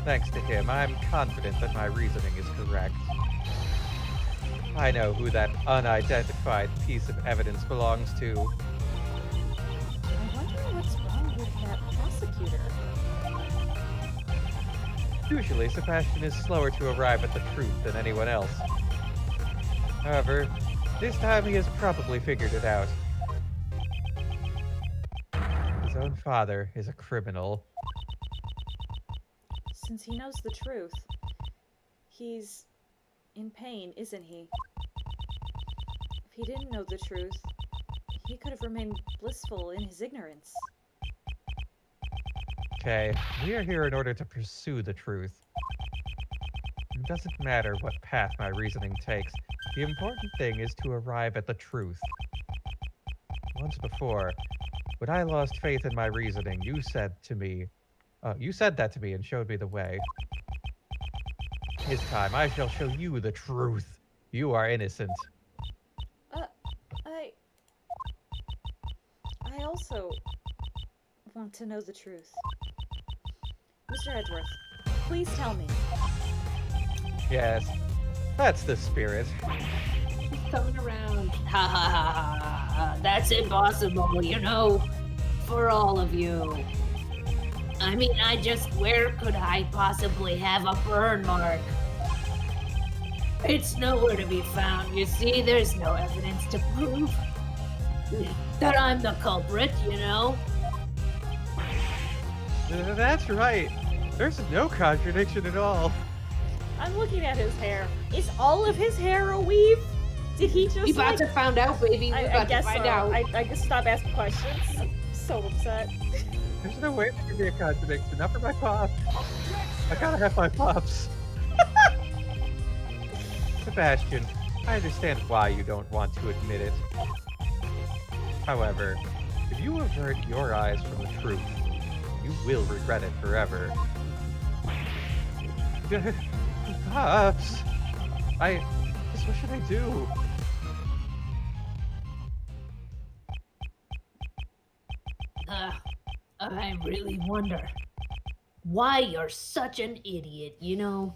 Thanks to him, I'm confident that my reasoning is correct. I know who that unidentified piece of evidence belongs to. I wonder what's wrong with that prosecutor. Usually, Sebastian is slower to arrive at the truth than anyone else. However, this time he has probably figured it out. His own father is a criminal. Since he knows the truth, he's in pain, isn't he? If he didn't know the truth, he could have remained blissful in his ignorance. Okay, we are here in order to pursue the truth. It doesn't matter what path my reasoning takes. The important thing is to arrive at the truth. Once before, when I lost faith in my reasoning, you said that to me and showed me the way. This time, I shall show you the truth. You are innocent. I also want to know the truth. Mr. Edgeworth, please tell me. Yes, that's the spirit. He's coming around. Ha ha ha ha. That's impossible, you know, for all of you. I mean, where could I possibly have a burn mark? It's nowhere to be found, you see. There's no evidence to prove that I'm the culprit, you know? That's right. There's no contradiction at all. I'm looking at his hair. Is all of his hair a weave? Did he just We about like... to find out, baby. We I about to guess find so. out. I guess stop asking questions. I'm so upset. There's no way there could be a contradiction. Not for my pops. I gotta have my pops. Sebastian, I understand why you don't want to admit it. However, if you avert your eyes from the truth, you will regret it forever. Pops! What should I do? I really wonder why you're such an idiot, you know?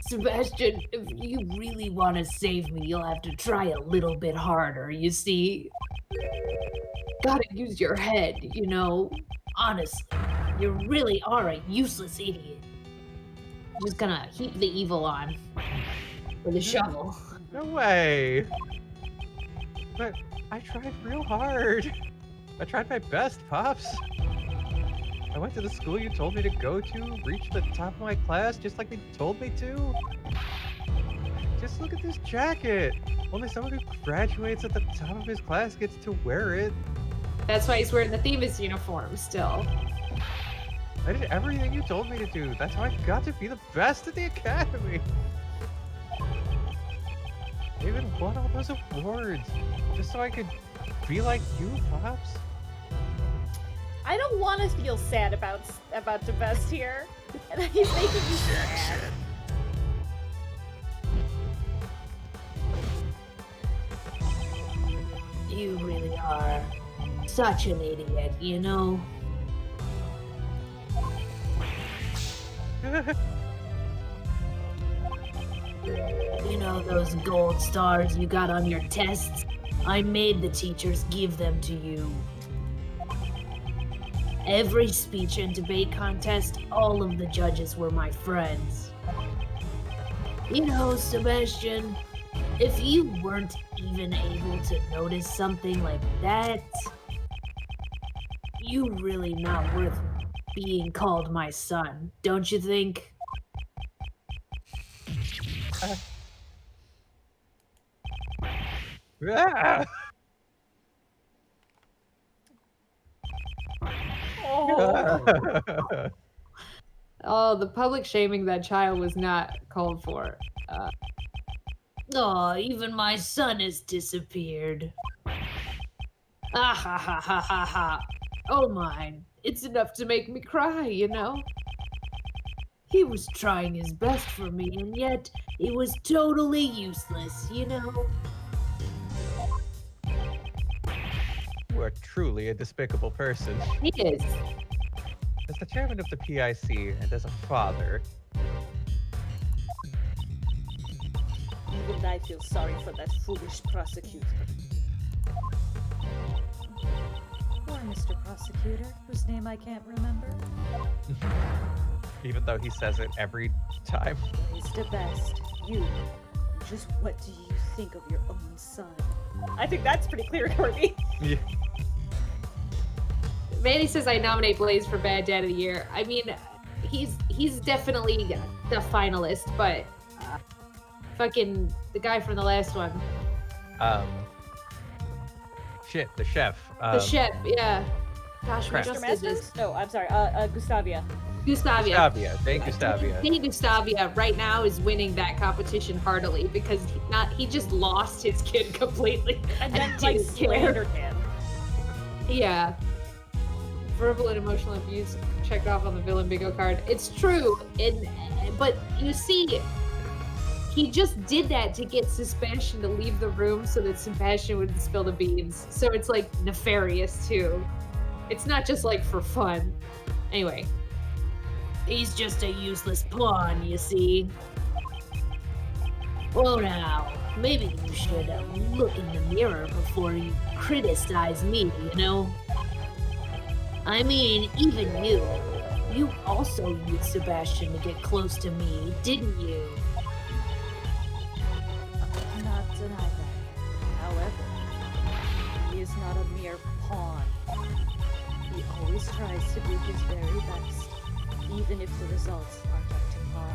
Sebastian, if you really want to save me, you'll have to try a little bit harder, you see? Gotta use your head, you know? Honestly, you really are a useless idiot. Just gonna heap the evil on with a shovel. No way! But I tried real hard. I tried my best, Pops. I went to the school you told me to go to, reached the top of my class just like they told me to. Just look at this jacket. Only someone who graduates at the top of his class gets to wear it. That's why he's wearing the Themis uniform still. I did everything you told me to do. That's how I got to be the best at the academy. I even won all those awards just so I could be like you, Pops. I don't want to feel sad about the best here, and he's making me sad. You really are such an idiot, you know? You know those gold stars you got on your tests? I made the teachers give them to you. Every speech and debate contest, all of the judges were my friends. You know, Sebastian, if you weren't even able to notice something like that, you really not worth being called my son, don't you think? Ah! Oh. Oh, the public shaming that child was not called for. Oh, even my son has disappeared. Ah ha ha ha ha ha. Oh mine, it's enough to make me cry, you know? He was trying his best for me, and yet it was totally useless, you know? You are truly a despicable person. He is. As the chairman of the PIC and as a father, Even I feel sorry for that foolish prosecutor. Poor Mr. Prosecutor, whose name I can't remember. even though he says it every time. Mr. Best, you. Just what do you think of your own son? I think that's pretty clear, Courtney. Yeah. Manny says I nominate Blaze for Bad Dad of the Year. I mean, he's definitely the finalist, but fucking the guy from the last one. Shit, the chef. The chef, yeah. Gosh, we Crap. just Mr. did this. Masters? No, I'm sorry. Gustavia. Gustavia. Gustavia. Thank Gustavia. Danny Gustavia right now is winning that competition heartily because he just lost his kid completely And then, like, didn't care. slandered him. Yeah. Verbal and emotional abuse checked off on the villain bingo card. It's true, but you see, he just did that to get Sebastian to leave the room so that Sebastian wouldn't spill the beans. So it's like nefarious too. It's not just like for fun. Anyway. He's just a useless pawn, you see. Well now, maybe you should look in the mirror before you criticize me, you know? I mean, even you also used Sebastian to get close to me, didn't you? I cannot deny that. However, he is not a mere pawn. He always tries to do his very best, even if the results aren't up to par.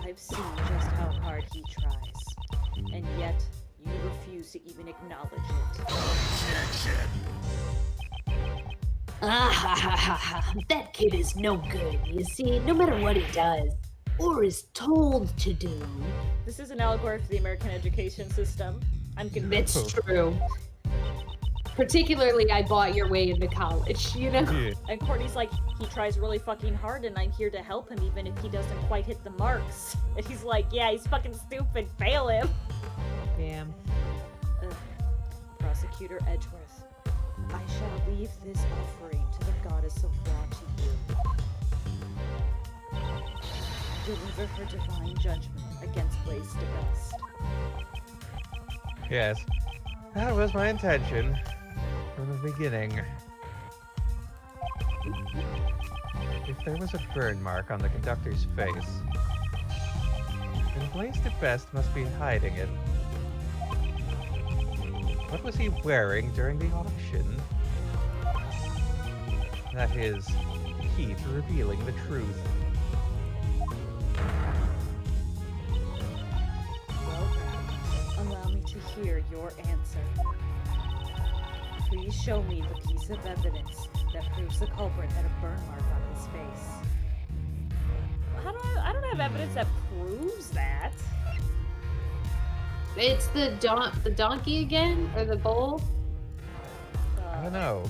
I've seen just how hard he tries. And yet, you refuse to even acknowledge it. That kid is no good. You see, no matter what he does, or is told to do. This is an allegory for the American education system. I'm convinced. It's true. Particularly, I bought your way into college, you know? Yeah. And Courtney's like, he tries really fucking hard and I'm here to help him even if he doesn't quite hit the marks. And he's like, yeah, he's fucking stupid, fail him. Damn. Prosecutor Edgeworth, I shall leave this offering to the goddess of law to you. Deliver her divine judgment against Blaze de Best. Yes, that was my intention from the beginning. If there was a burn mark on the conductor's face, then Blaze de Best must be hiding it. What was he wearing during the auction? That is key to revealing the truth. Well then, allow me to hear your answer. Please show me the piece of evidence that proves the culprit had a burn mark on his face. I don't have evidence that proves that. It's the donkey again? Or the bull? I don't know.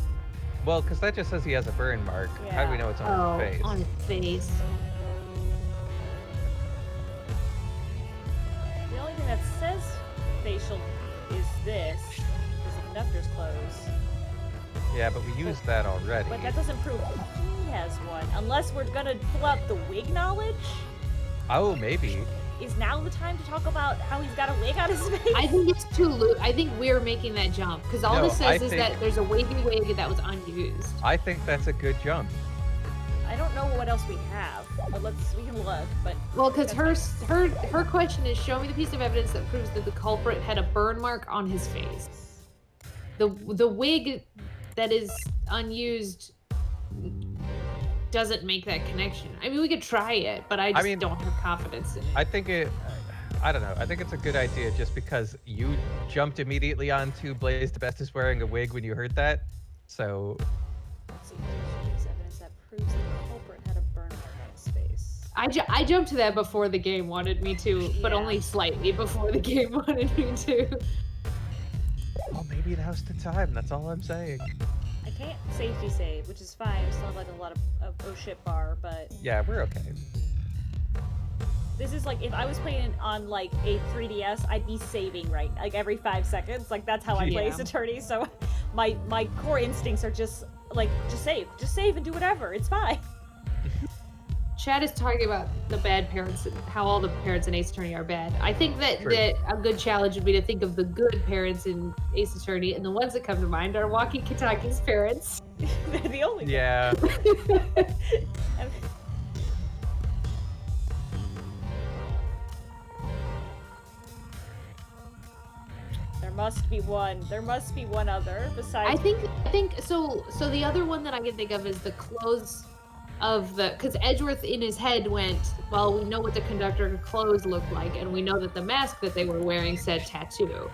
Well, because that just says he has a burn mark. How do we know it's on his face? On his face. The only thing that says facial is this, is the conductor's clothes. Yeah, but we used that already. But that doesn't prove he has one. Unless we're gonna pull out the wig knowledge. Oh, maybe. Is now the time to talk about how he's got a wig on his face? I think it's too loose. I think we're making that jump. Because all No, this says is that there's a wavy wig that was unused. I think that's a good jump. I don't know what else we have, but we can look, but... Well, because her question is, show me the piece of evidence that proves that the culprit had a burn mark on his face. The wig that is unused doesn't make that connection. I mean, we could try it, but I don't have confidence in it. I think I don't know. I think it's a good idea just because you jumped immediately onto Blaze de Best is wearing a wig when you heard that. So... Let's see, there's evidence that proves that the culprit had a burn mark on his face. I jumped to that before the game wanted me to, but Yeah. only slightly before the game wanted me to. Well, maybe now's the time. That's all I'm saying. I can't safety save, which is fine. It's not like a lot of oh shit bar, but Yeah, we're okay. this is like if I was playing on like a 3DS, I'd be saving like every 5 seconds. Like that's how I play Ace Attorney. So my core instincts are just like just save and do whatever. It's fine. Chad is talking about the bad parents and how all the parents in Ace Attorney are bad. I think that True. a good challenge would be to think of the good parents in Ace Attorney, and the ones that come to mind are Walkie Kitaki's parents. They're the only. Yeah. And- There must be one. There must be one other besides. I think so. So the other one that I can think of is the clothes of because Edgeworth in his head went, well, we know what the conductor's clothes looked like, and we know that the mask that they were wearing said tattoo.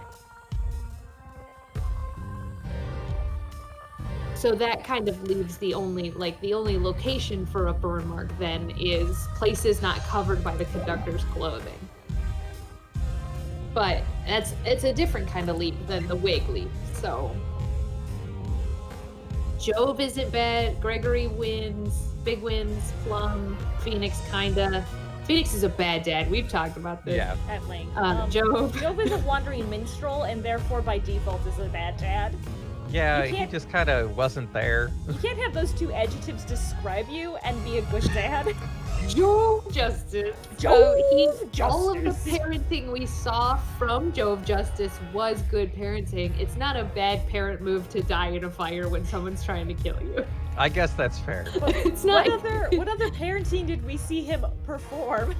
So that kind of leaves the only location for a burn mark then is places not covered by the conductor's clothing. But it's a different kind of leap than the wig leap. So Jove isn't bad. Gregory wins. Big wins. Plum. Phoenix kinda. Phoenix is a bad dad. We've talked about this. Yeah. at length. Jove. Jove is a wandering minstrel, and therefore by default is a bad dad. Yeah, You he can't- just kind of wasn't there. You can't have those two adjectives describe you and be a good dad. Jove Justice. Jove All of the Justice. parenting we saw from Jove Justice was good parenting. It's not a bad parent move to die in a fire when someone's trying to kill you. I guess that's fair. It's not. What other parenting did we see him perform?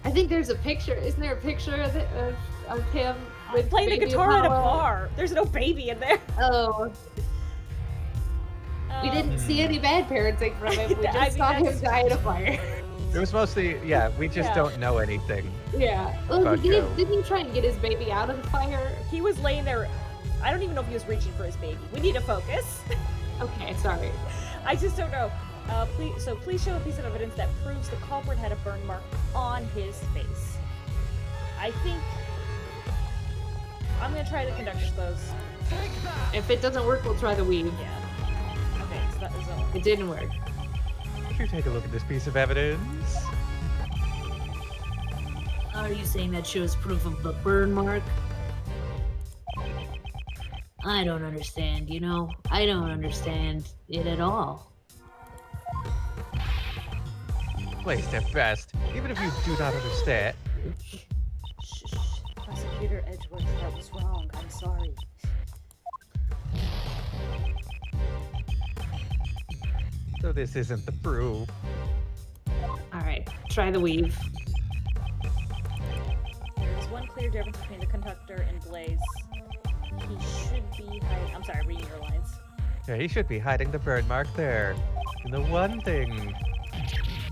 I think there's a picture. Isn't there a picture of him with Playing the baby guitar at a Apollo? bar. There's no baby in there. Oh, we didn't see any bad parenting from him. We I just mean, saw him that's- die in a fire. It was mostly, yeah, we just Yeah. don't know anything. Yeah. Oh, About Joe. didn't he try and get his baby out of the fire? He was laying there. I don't even know if he was reaching for his baby. We need to focus. Okay, sorry. I just don't know. Please show a piece of evidence that proves the culprit had a burn mark on his face. I think I'm gonna try the conductor's clothes. If it doesn't work, we'll try the weave. Yeah. Okay, so that was all. It didn't work. Could you take a look at this piece of evidence? Are you saying that shows proof of the burn mark? I don't understand, you know? I don't understand it at all. Placed at best, even if you do not understand. Shh. Prosecutor Edgeworth, that was wrong. I'm sorry. So this isn't the proof. Alright, try the weave. There is one clear difference between the conductor and Blaze. He should be hiding. I'm sorry, reading your lines. Yeah, he should be hiding the burn mark there. And the one thing.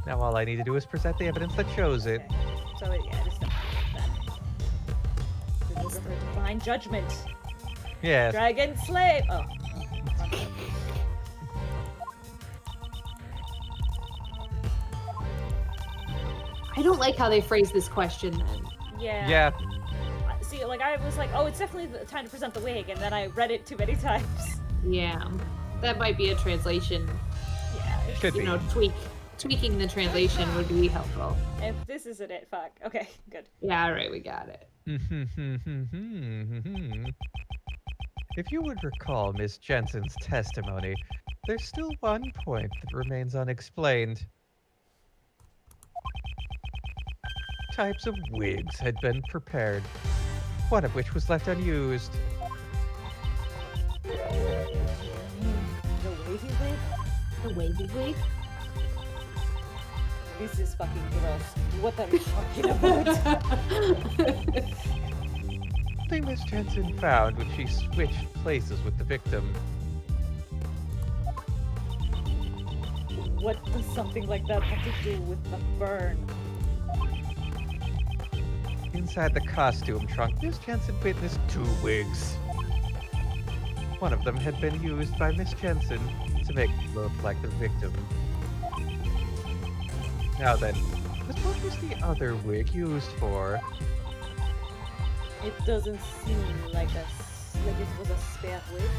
Now all I need to do is present the evidence that shows it. Okay. So yeah, it's definitely that. We're looking for divine judgment. Yes. Dragon slave. Oh. I don't like how they phrase this question then. Yeah. Yeah. See, like I was like, oh, it's definitely the time to present the wig, and then I read it too many times. Yeah. That might be a translation. Yeah. It's, Could You be. know, tweaking the translation would be helpful. if this isn't it, fuck. Okay, good. Yeah, alright, we got it. If you would recall Miss Jensen's testimony, there's still one point that remains unexplained. Types of wigs had been prepared, one of which was left unused. The wavy wig? The wavy wig? This is fucking gross. What are you talking about? Something Miss Jensen found when she switched places with the victim. What does something like that have to do with the burn? Inside the costume trunk, Miss Jensen witnessed 2 wigs. One of them had been used by Miss Jensen to make it look like the victim. Now then, what was the other wig used for? It doesn't seem like it was a spare wig.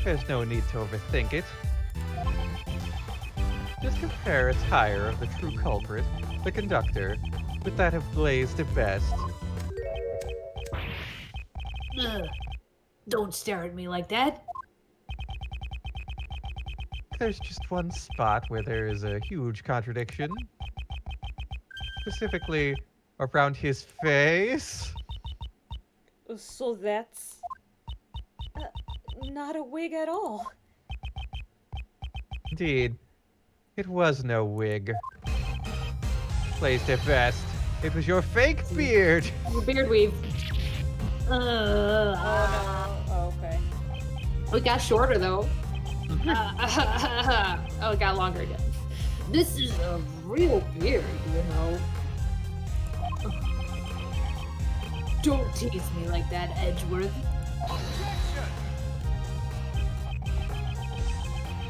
There's no need to overthink it. Just compare attire of the true culprit, the conductor, with that of Blaze the Best. Ugh. Don't stare at me like that. There's just one spot where there is a huge contradiction. Specifically, around his face. So that's not a wig at all. Indeed, it was no wig. Blaze the Best. It was your fake beard. The beard weave. Oh no. Oh, okay. Oh, it got shorter though. Oh, it got longer again. This is a real beard, you know. Don't tease me like that, Edgeworth.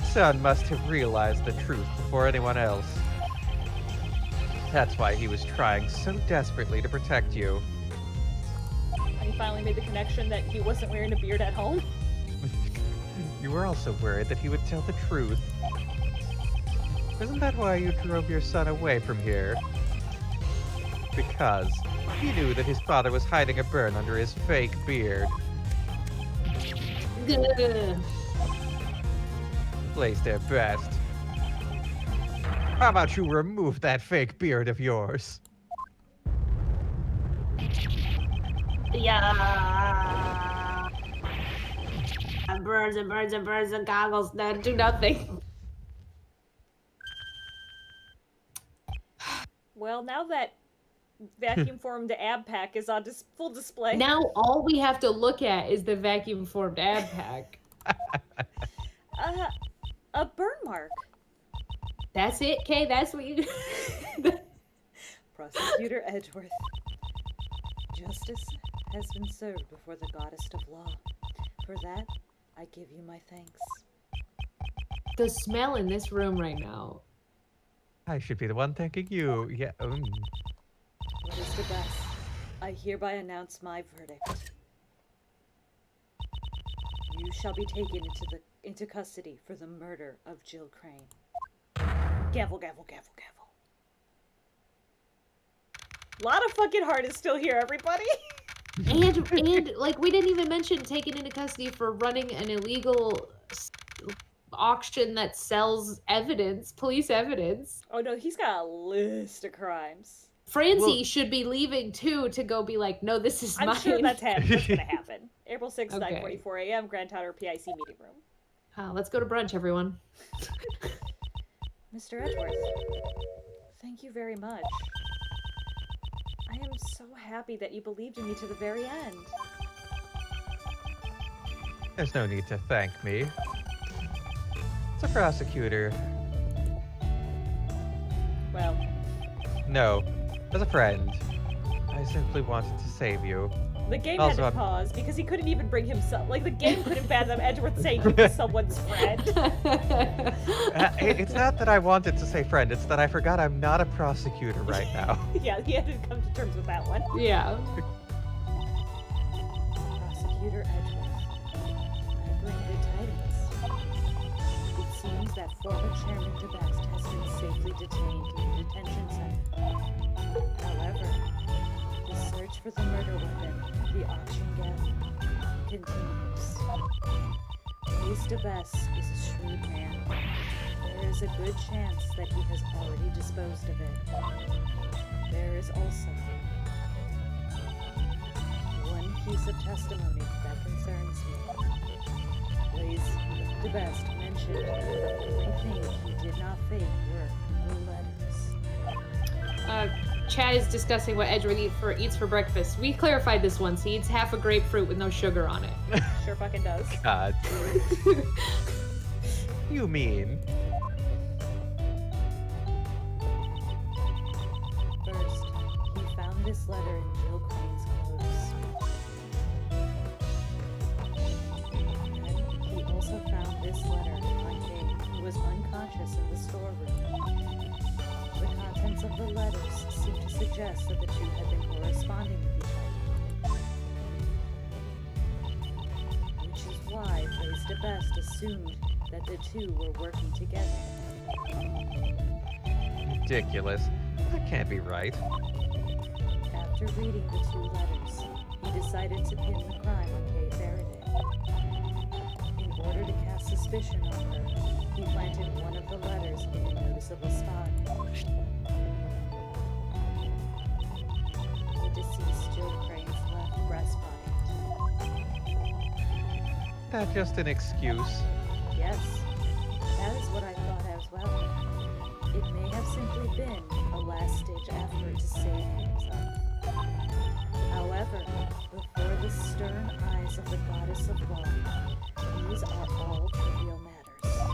Son must have realized the truth before anyone else. That's why he was trying so desperately to protect you. And he finally made the connection that he wasn't wearing a beard at home. You were also worried that he would tell the truth. Isn't that why you drove your son away from here? Because he knew that his father was hiding a burn under his fake beard. Ugh. Blaze their best. How about you remove that fake beard of yours? Yeah. And birds and birds and birds and goggles that do nothing. Well, now that vacuum formed ab pack is on full display. Now all we have to look at is the vacuum formed ab pack. A burn mark. That's it, Kay? That's what you... Prosecutor Edgeworth, justice has been served before the goddess of law. For that, I give you my thanks. The smell in this room right now. I should be the one thanking you. Yeah. What is the best? I hereby announce my verdict. You shall be taken into custody for the murder of Jill Crane. Gavel, gavel, gavel, gavel. A lot of fucking heart is still here, everybody. And like, we didn't even mention taken into custody for running an illegal auction that sells evidence, police evidence. Oh no, he's got a list of crimes. Francie should be leaving too to go be like, no, this is mine. I'm sure that's gonna happen. April 6th, Okay. 9:44 a.m., Grand Tower PIC meeting room. Let's go to brunch, everyone. Mr. Edgeworth, thank you very much. I am so happy that you believed in me to the very end. There's no need to thank me. It's a prosecutor. Well, No, as a friend. I simply wanted to save you. the game Also, had to pause because he couldn't even bring himself. Like, the game couldn't fathom Edgeworth saying he was someone's friend. It's not that I wanted to say friend, it's that I forgot I'm not a prosecutor right now. Yeah, he had to come to terms with that one. Yeah. Prosecutor Edgeworth, I bring good tidings. It seems that former Chairman DeBest has been safely detained in a detention center. However, the search for the murder weapon, the auction gavel, continues. Mace DeBest is a shrewd man. There is a good chance that he has already disposed of it. There is also one piece of testimony that concerns me. Blaze DeBest mentioned that the only thing he did not fake were the letters. Chad is discussing what Edgeworth eats for breakfast. We clarified this once. He eats half a grapefruit with no sugar on it. Sure fucking does. God. You mean? First, he found this letter in Jill Crane's clothes. Then, he also found this letter on Kate, who was unconscious in the storeroom. The contents of the letters seem to suggest that the two had been corresponding with each other. Which is why Blaze DeBest assumed that the two were working together. Ridiculous. That can't be right. After reading the two letters, he decided to pin the crime on Kay Faraday. In order to cast suspicion on her, he planted one of the letters in a noticeable spot. The deceased Jill Crane's left breast pocket. That just an excuse. Yes, that is what I thought as well. It may have simply been a last-ditch effort to save himself. However, before the stern eyes of the goddess of law, these are all trivial matters.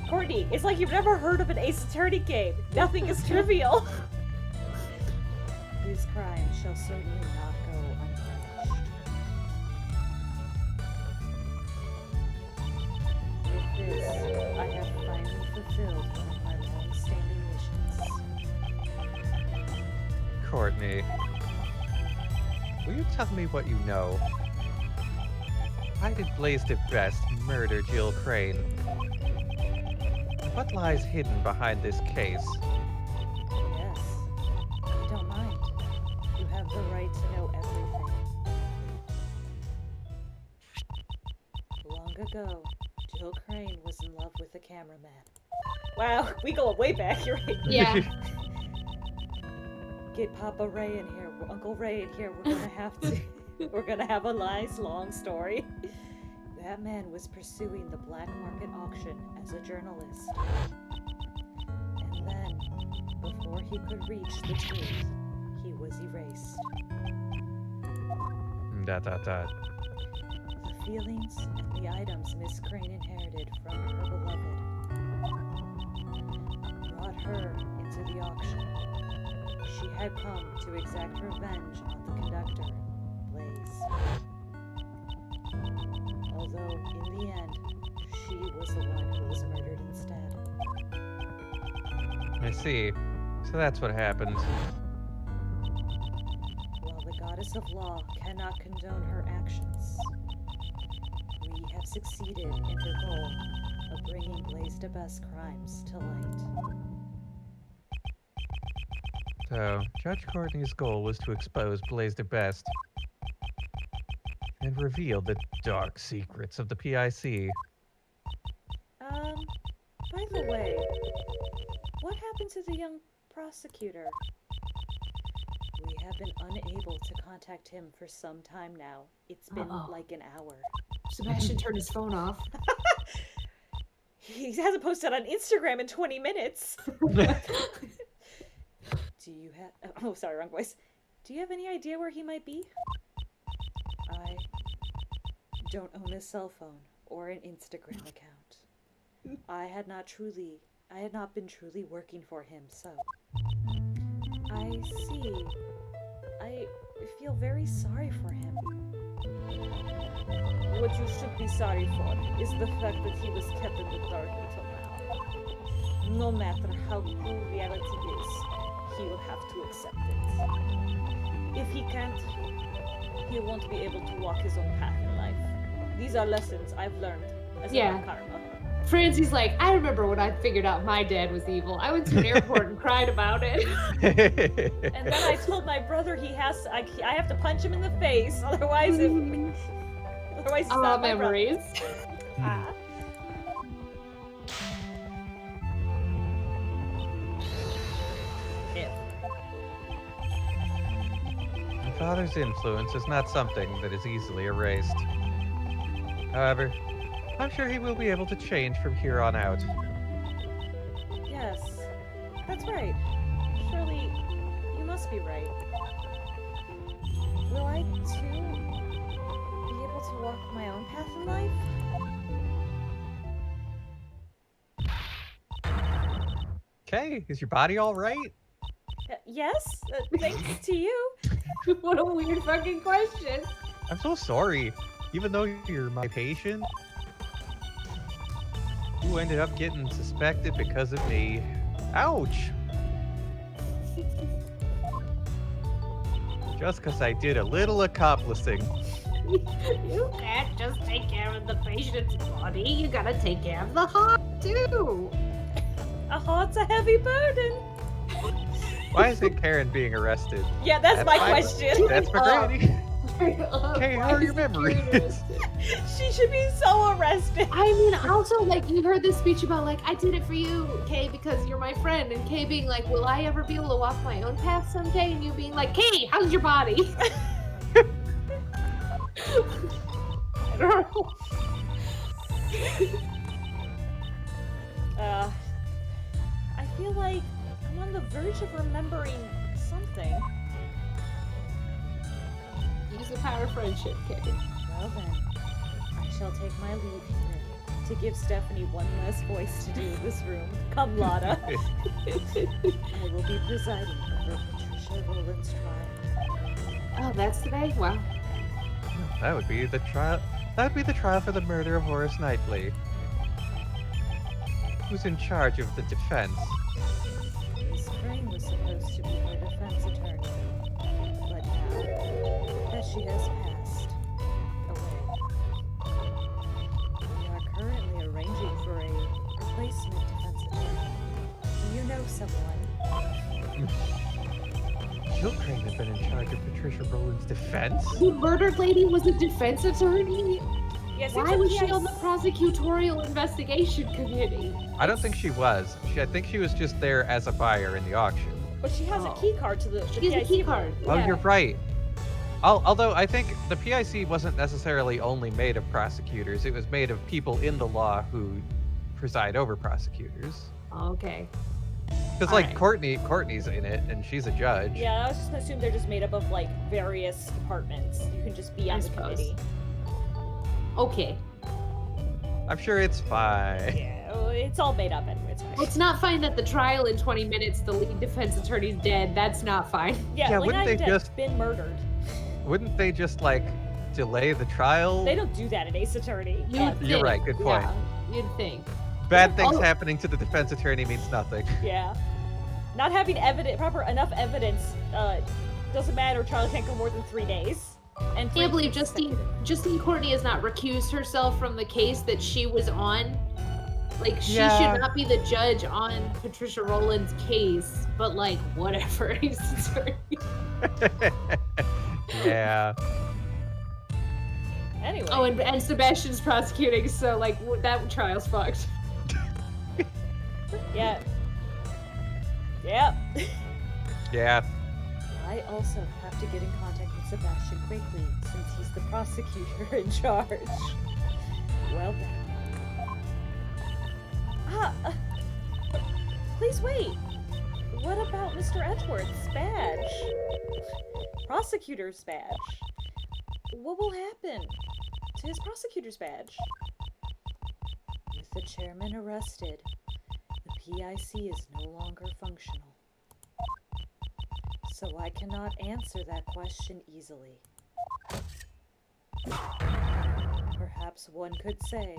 Courtney, it's like you've never heard of an Ace Attorney game. Nothing is trivial. His crime shall certainly not go unpunished. With this, I have finally fulfilled one of my long-standing missions. Courtney, will you tell me what you know? Why did Blaze DeBest murder Jill Crane? What lies hidden behind this case? Yes, I don't mind. You have the right to know everything. Long ago, Jill Crane was in love with a cameraman. Wow, we go way back, you're right. Yeah. Get Papa Ray in here, Uncle Ray in here. We're gonna have a nice long story. That man was pursuing the black market auction as a journalist. And then, before he could reach the truth, he was erased. The feelings and the items Miss Crane inherited from her beloved the auction. She had come to exact revenge on the conductor, Blaze. Although, in the end, she was the one who was murdered instead. I see. So that's what happened. While the goddess of law cannot condone her actions, we have succeeded in her goal of bringing Blaze DeBest's crimes to light. So, Judge Courtney's goal was to expose Blaze DeBest and reveal the dark secrets of the PIC. By the way, what happened to the young prosecutor? We have been unable to contact him for some time now. It's been like an hour. Sebastian turned his phone off. He hasn't posted on Instagram in 20 minutes. Do you have... Oh, sorry, wrong voice. Do you have any idea where he might be? I don't own a cell phone or an Instagram account. I had not been truly working for him, so... I see. I feel very sorry for him. What you should be sorry for is the fact that he was kept in the dark until now. No matter how cruel reality is, he will have to accept it. If he can't, he won't be able to walk his own path in life. These are lessons I've learned as a karma. Franzie's like, I remember when I figured out my dad was evil. I went to an airport and cried about it. And then I told my brother I have to punch him in the face, otherwise he's not my memories. brother. My father's influence is not something that is easily erased. However, I'm sure he will be able to change from here on out. Yes, that's right. Surely, you must be right. Will I, too, be able to walk my own path in life? Okay, is your body all right? Yes, thanks to you. What a weird fucking question. I'm so sorry. Even though you're my patient, you ended up getting suspected because of me. Ouch! Just because I did a little accomplishing. You can't just take care of the patient's body. You gotta take care of the heart, too. A heart's a heavy burden. Why isn't Karen being arrested? Yeah, that's my question. That's for Granny. Okay, how are your memories? She should be so arrested. I mean, also, like, you heard this speech about, like, I did it for you, Kay, because you're my friend, and Kay being like, will I ever be able to walk my own path someday? And you being like, Kay, how's your body? I don't know. I feel like I'm on the verge of remembering something. Use the power of friendship, Kay. Well then, I shall take my leave here to give Stephanie one less voice to do in this room. Come, Lotta. I will be presiding over Patricia Rowland's trial. Oh, that's today? Wow. That would be the trial. That would be the trial for the murder of Horace Knightley. Who's in charge of the defense? Miss Crane was supposed to be her defense attorney, but now that she has passed away, we are currently arranging for a replacement defense attorney. Do you know someone? Jill Crane had been in charge of Patricia Rowland's defense? The murdered lady was a defense attorney? Yes, Why was she on the prosecutorial investigation committee? I don't think she was. I think she was just there as a buyer in the auction. But she has a key card to the She has a PIC key card. Oh, Yeah. you're right. Although I think the PIC wasn't necessarily only made of prosecutors. It was made of people in the law who preside over prosecutors. Okay. Because like Alright. Courtney's in it, and she's a judge. Yeah, I was just gonna assume they're just made up of like various departments. You can just be on I the suppose. committee. Okay. I'm sure it's fine. Yeah, Oh, it's all made up anyway. It's fine. Well, it's not fine that the trial in 20 minutes, the lead defense attorney's dead. That's not fine. Yeah, Yeah, like wouldn't not they even dead, just- been murdered. Wouldn't they just, like, delay the trial? They don't do that in Ace Attorney. You would You're think, right, good point. Yeah, you'd think. Bad things Oh. happening to the defense attorney means nothing. Yeah. Not having enough evidence doesn't matter. Trial can't go more than 3 days. And I can't believe consecutive. Justine Courtney has not recused herself from the case that she was on. Like, she Yeah. should not be the judge on Patricia Rowland's case, but, like, whatever. Ace Attorney. Yeah. Anyway. Oh, and Sebastian's prosecuting, so, like, that trial's fucked. Yeah. Yeah. Yeah. I also have to get in contact with Sebastian quickly, since he's the prosecutor in charge. Well then. Please wait. What about Mr. Edgeworth's badge? Prosecutor's badge. What will happen to his prosecutor's badge? With the chairman arrested, the PIC is no longer functional. So I cannot answer that question easily. Perhaps one could say,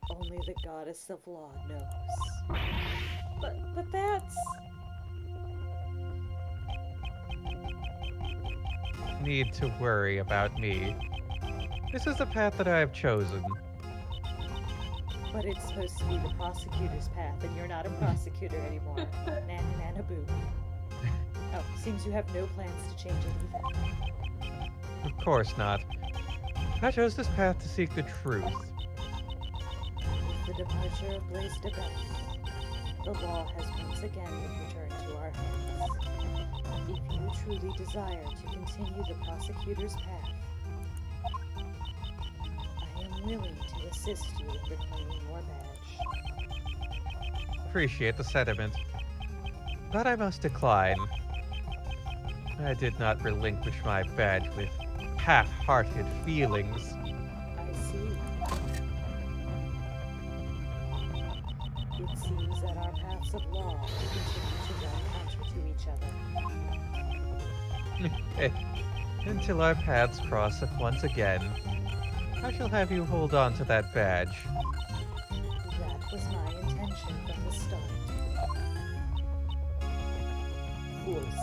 only the goddess of law knows. But that's... Need to worry about me. This is the path that I have chosen. But it's supposed to be the prosecutor's path, and you're not a prosecutor anymore. Nana boo. Oh, seems you have no plans to change it either. Of course not. I chose this path to seek the truth. With the departure of Blaise de Beth, the law has once again been returned to our hands. If you truly desire to continue the prosecutor's path, I am willing to assist you in reclaiming your badge. Appreciate the sentiment. But I must decline. I did not relinquish my badge with half-hearted feelings. I see. It seems that our paths of law continue to run counter to each other. Until our paths cross once again, I shall have you hold on to that badge. That was my intention from the start. Fools.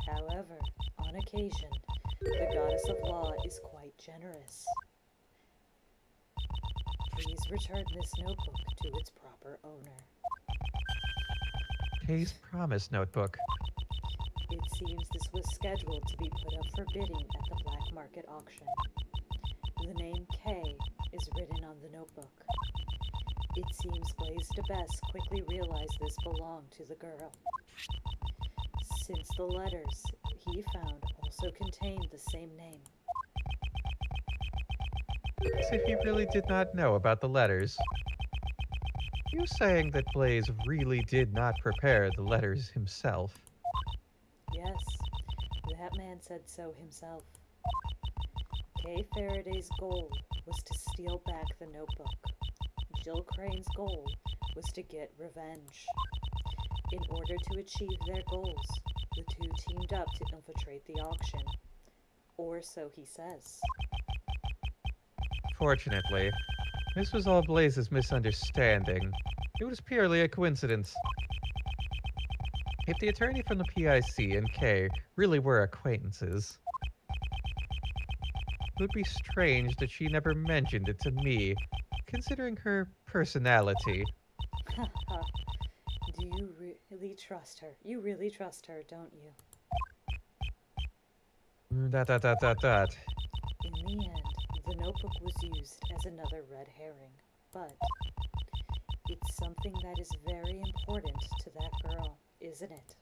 However, on occasion, the goddess of law is quite generous. Please return this notebook to its proper owner. Kay's promise notebook. It seems this was scheduled to be put up for bidding at the black market auction. The name K is written on the notebook. It seems Blaise de Best quickly realized this belonged to the girl, since the letters he found also contained the same name. As if he really did not know about the letters. You saying that Blaze really did not prepare the letters himself? Yes, that man said so himself. Kay Faraday's goal was to steal back the notebook. Jill Crane's goal was to get revenge. In order to achieve their goals, the two teamed up to infiltrate the auction. Or so he says. Fortunately, this was all Blaze's misunderstanding. It was purely a coincidence. If the attorney from the PIC and Kay really were acquaintances, it would be strange that she never mentioned it to me, considering her personality. Haha. Do you really trust her? You really trust her, don't you? In the In the end, the notebook was used as another red herring, but it's something that is very important to that girl, isn't it?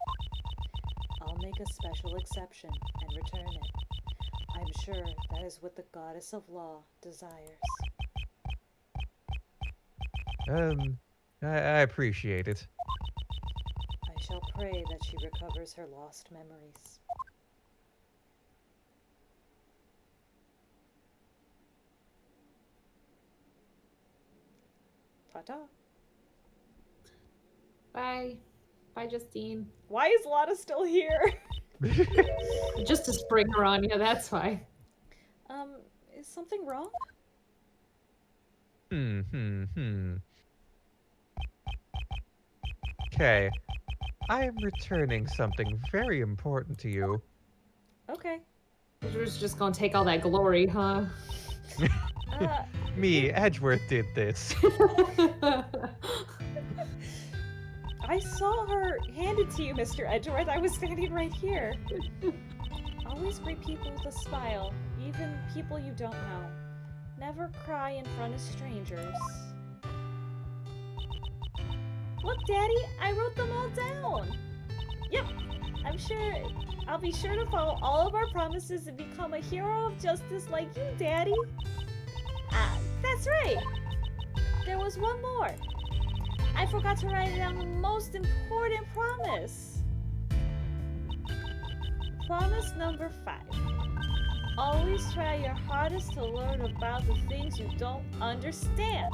I'll make a special exception and return it. I'm sure that is what the goddess of law desires. I appreciate it. I shall pray that she recovers her lost memories. Ta-ta. Bye. Bye, Justine. Why is Lotta still here? Just to spring her on you, that's why. Is something wrong? Okay. I am returning something very important to you. Okay. Drew's just gonna take all that glory, huh? Me, Edgeworth, did this. I saw her hand it to you, Mr. Edgeworth. I was standing right here. Always greet people with a smile, even people you don't know. Never cry in front of strangers. Look, Daddy, I wrote them all down. Yep, I'll be sure to follow all of our promises and become a hero of justice like you, Daddy. That's right. There was one more. I forgot to write down the most important promise. Promise number 5. Always try your hardest to learn about the things you don't understand.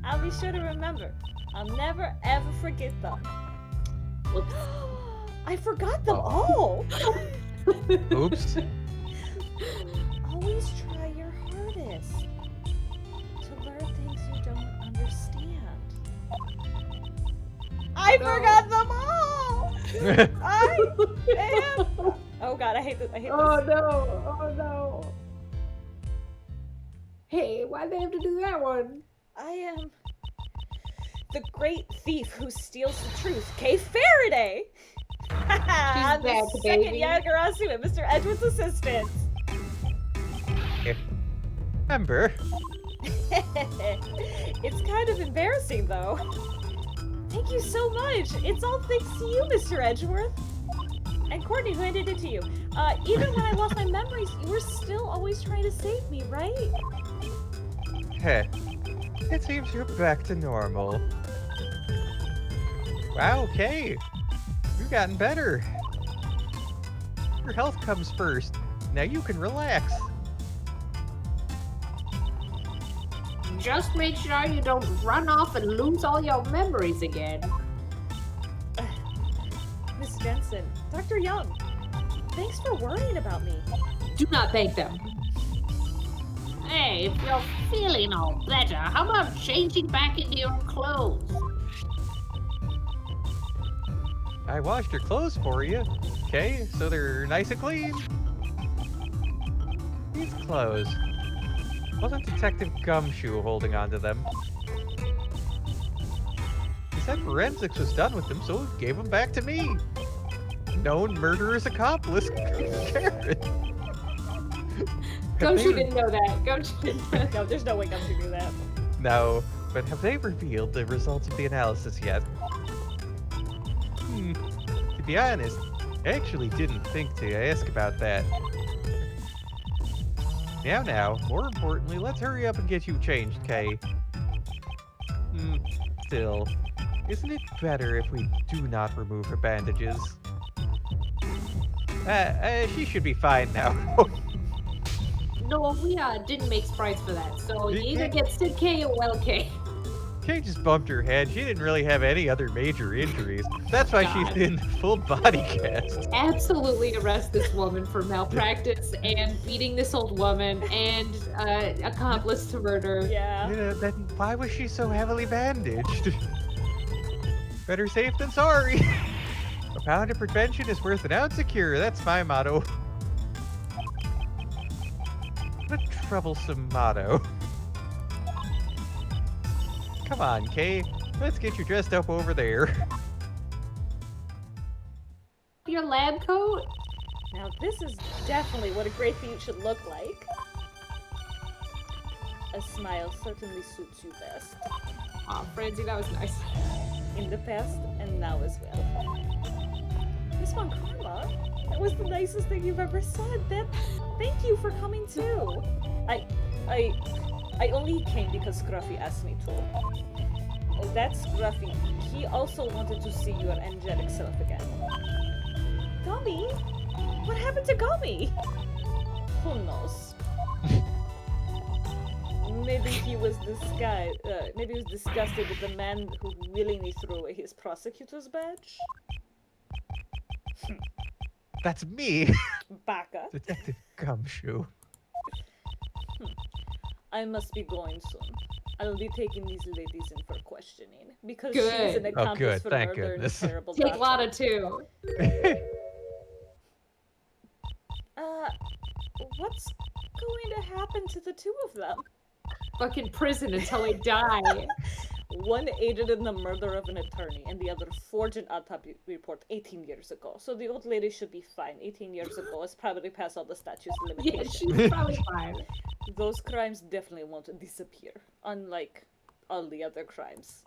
I'll be sure to remember. I'll never ever forget them. Whoops. I forgot them all. Oops. Always try your hardest to learn things you don't understand. I forgot them all. I am. Oh God, I hate this. I hate Oh this. no! Oh no! Hey, why'd they have to do that one? I am the great thief who steals the truth, Kay Faraday. I'm the back, second baby. Yagarasu and Mr. Edgeworth's assistant. Remember, It's kind of embarrassing, though. Thank you so much. It's all thanks to you, Mr. Edgeworth. And Courtney, who handed it to you. Even when I lost my memories, you were still always trying to save me, right? hey, it seems you're back to normal. Wow, okay. You've gotten better. Your health comes first. Now you can relax. Just make sure you don't run off and lose all your memories again. Miss Jensen, Dr. Young, thanks for worrying about me. Do not thank them. Hey, if you're feeling all better, how about changing back into your clothes? I washed your clothes for you. Okay, so they're nice and clean. These clothes. Wasn't Detective Gumshoe holding on to them? He said forensics was done with them, so he gave them back to me. Known murderer's accomplice, Karen. Gumshoe didn't know that. Gumshoe didn't know that. No, there's no way Gumshoe knew that. No, but have they revealed the results of the analysis yet? To be honest, I actually didn't think to ask about that. Now, more importantly, let's hurry up and get you changed, Kay. Still, isn't it better if we do not remove her bandages? She should be fine now. No, we didn't make sprites for that, so you either Okay. get Sid K or Well K. Kay just bumped her head. She didn't really have any other major injuries. That's why she's God. in full body cast. Absolutely arrest this woman for malpractice and beating this old woman and accomplice to murder. Yeah. Then why was she so heavily bandaged? Better safe than sorry. A pound of prevention is worth an ounce of cure. That's my motto. What a troublesome motto. Come on, Kay. Let's get you dressed up over there. Your lab coat? Now this is definitely what a great thief should look like. A smile certainly suits you best. Aw, Francie, that was nice. In the past and now as well. Miss Von Karma, that was the nicest thing you've ever said. Thank you for coming too. I only came because Scruffy asked me to. That's Scruffy. He also wanted to see your angelic self again. Gummy? What happened to Gummy? Who knows? Maybe he was disgusted with the man who willingly threw away his prosecutor's badge. That's me, Baka. Detective Gumshoe. I must be going soon. I'll be taking these ladies in for questioning because Good. she's an Oh, accomplice good. for Thank murder and a goodness. terrible Take doctor. Lana too. What's going to happen to the two of them? Fucking prison until they die. One aided in the murder of an attorney, and the other forged an autopsy report 18 years ago. So the old lady should be fine. 18 years ago is probably past all the statute's Yeah, limitations. she's probably fine. Those crimes definitely won't disappear, unlike all the other crimes.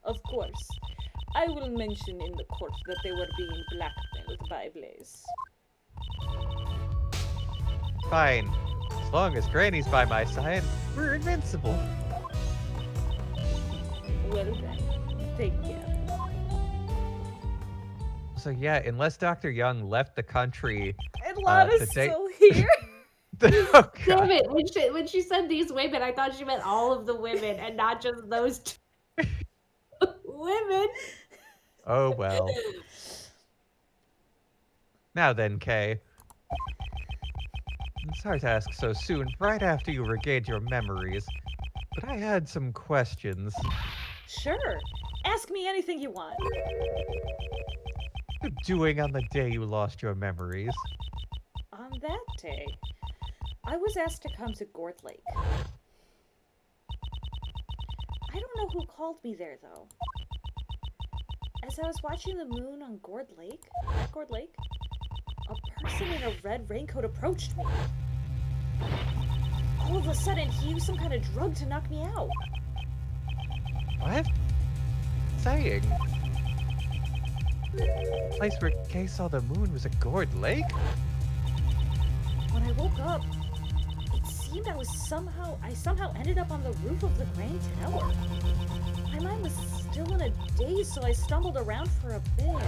Of course, I will mention in the court that they were being blackmailed by Blaze. Fine. As long as Granny's by my side, we're invincible. Well then, take care. So yeah, unless Dr. Young left the country... And Lana's the day- still here. Oh, Damn God. it! When she said these women, I thought she meant all of the women and not just those two women. Oh, well. Now then, Kay. I'm sorry to ask so soon, right after you regained your memories, but I had some questions. Sure. Ask me anything you want. What were you doing on the day you lost your memories? On that day, I was asked to come to Gord Lake. I don't know who called me there, though. As I was watching the moon on Gord Lake, a person in a red raincoat approached me. All of a sudden, he used some kind of drug to knock me out. What? Saying? The place where Kay saw the moon was a Gord Lake? When I woke up, it seemed I somehow ended up on the roof of the Grand Tower. My mind was still in a daze, so I stumbled around for a bit.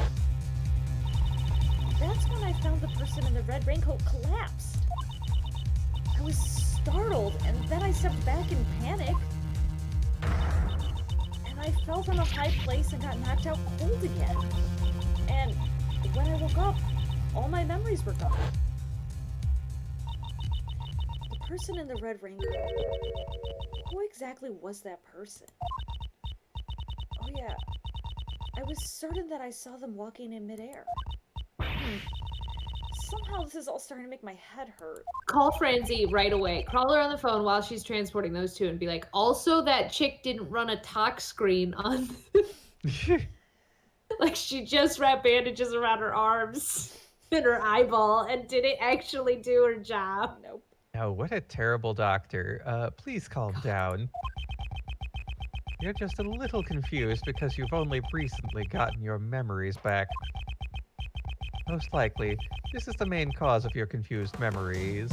That's when I found the person in the red raincoat collapsed. I was startled, and then I stepped back in panic. And I fell from a high place and got knocked out cold again. And when I woke up, all my memories were gone. The person in the red raincoat. Who exactly was that person? Oh yeah, I was certain that I saw them walking in midair. Somehow this is all starting to make my head hurt. Call Franzi right away. Call her on the phone while she's transporting those two and be like, also that chick didn't run a talk screen on... Like she just wrapped bandages around her arms and her eyeball and didn't actually do her job. Nope. Oh, what a terrible doctor. Please calm down. You're just a little confused because you've only recently gotten your memories back. Most likely, this is the main cause of your confused memories.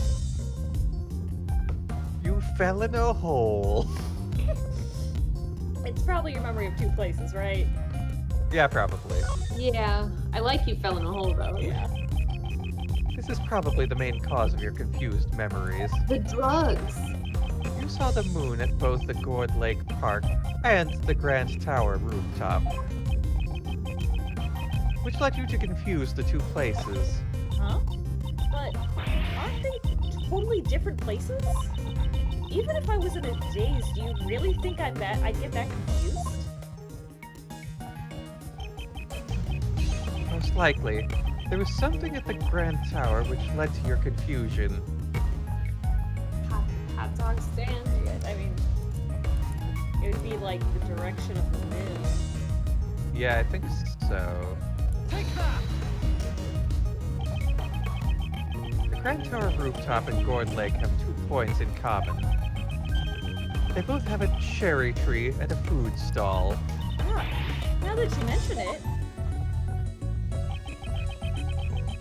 You fell in a hole. It's probably your memory of two places, right? Yeah, probably. Yeah, I like you fell in a hole though. Yeah. This is probably the main cause of your confused memories. The drugs. You saw the moon at both the Gord Lake Park and the Grand Tower rooftop, which led you to confuse the two places. Huh? But aren't they totally different places? Even if I was in a daze, do you really think I'd get that confused? Most likely, there was something at the Grand Tower which led to your confusion. Hot dog stand. I mean, it would be like the direction of the moon. Yeah, I think so. Take that! The Grand Tower rooftop and Gord Lake have 2 points in common. They both have a cherry tree and a food stall. Ah, now that you mention it,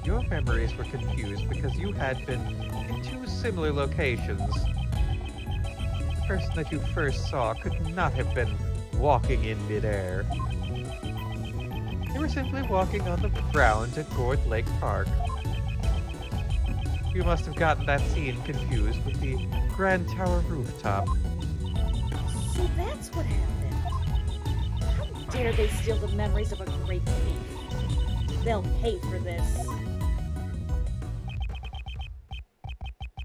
Your memories were confused because you had been in 2 similar locations. The person that you first saw could not have been walking in midair. They were simply walking on the ground at Gord Lake Park. You must have gotten that scene confused with the Grand Tower rooftop. So that's what happened. How dare they steal the memories of a great thief? They'll pay for this.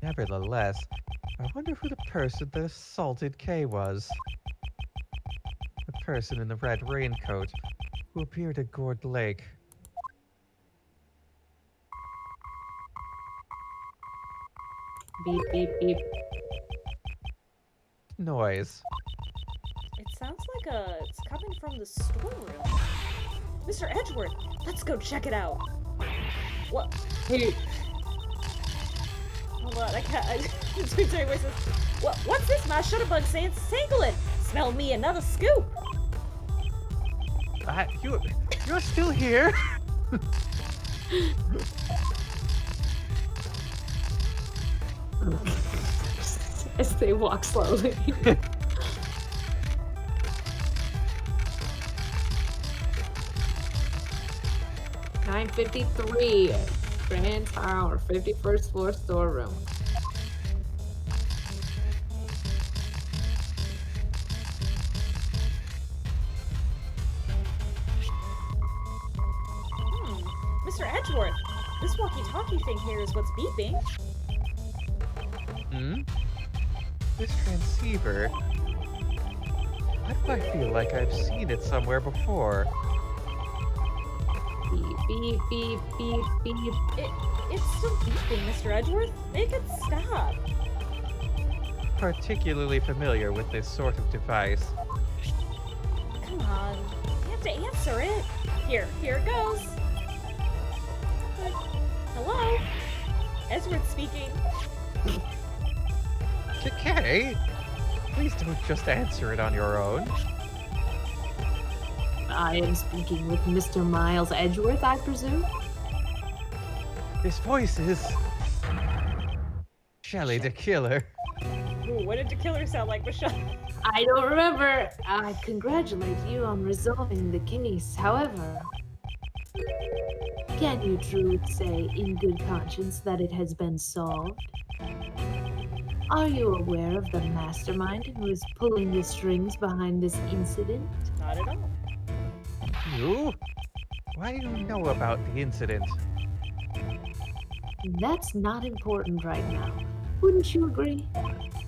Nevertheless, I wonder who the person that assaulted Kay was. The person in the red raincoat who appeared at Gourd Lake. Beep, beep, beep. Noise. It sounds like it's coming from the storeroom. Mr. Edgeworth, let's go check it out. What? Hey, Hold on, I can't. Between two voices. What's this? My shutterbug saying singling. Smell me another scoop. You're still here? as they walk slowly. 953, Grand Tower, 51st floor storeroom. Mr. Edgeworth, this walkie-talkie thing here is what's beeping. Hmm? This transceiver. Why do I feel like I've seen it somewhere before? Beep, beep, beep, beep, beep. It's still beeping, Mr. Edgeworth. Make it stop. Particularly familiar with this sort of device. Come on. You have to answer it. Here it goes. Hello? Edgeworth speaking. Kay, please don't just answer it on your own. I am speaking with Mr. Miles Edgeworth, I presume? This voice is... Shelley the Killer. Ooh, what did the killer sound like, Michelle? I don't remember. I congratulate you on resolving the case. However, can you truly say in good conscience that it has been solved? Are you aware of the mastermind who is pulling the strings behind this incident? Not at all. You? Why do you know about the incident? That's not important right now. Wouldn't you agree?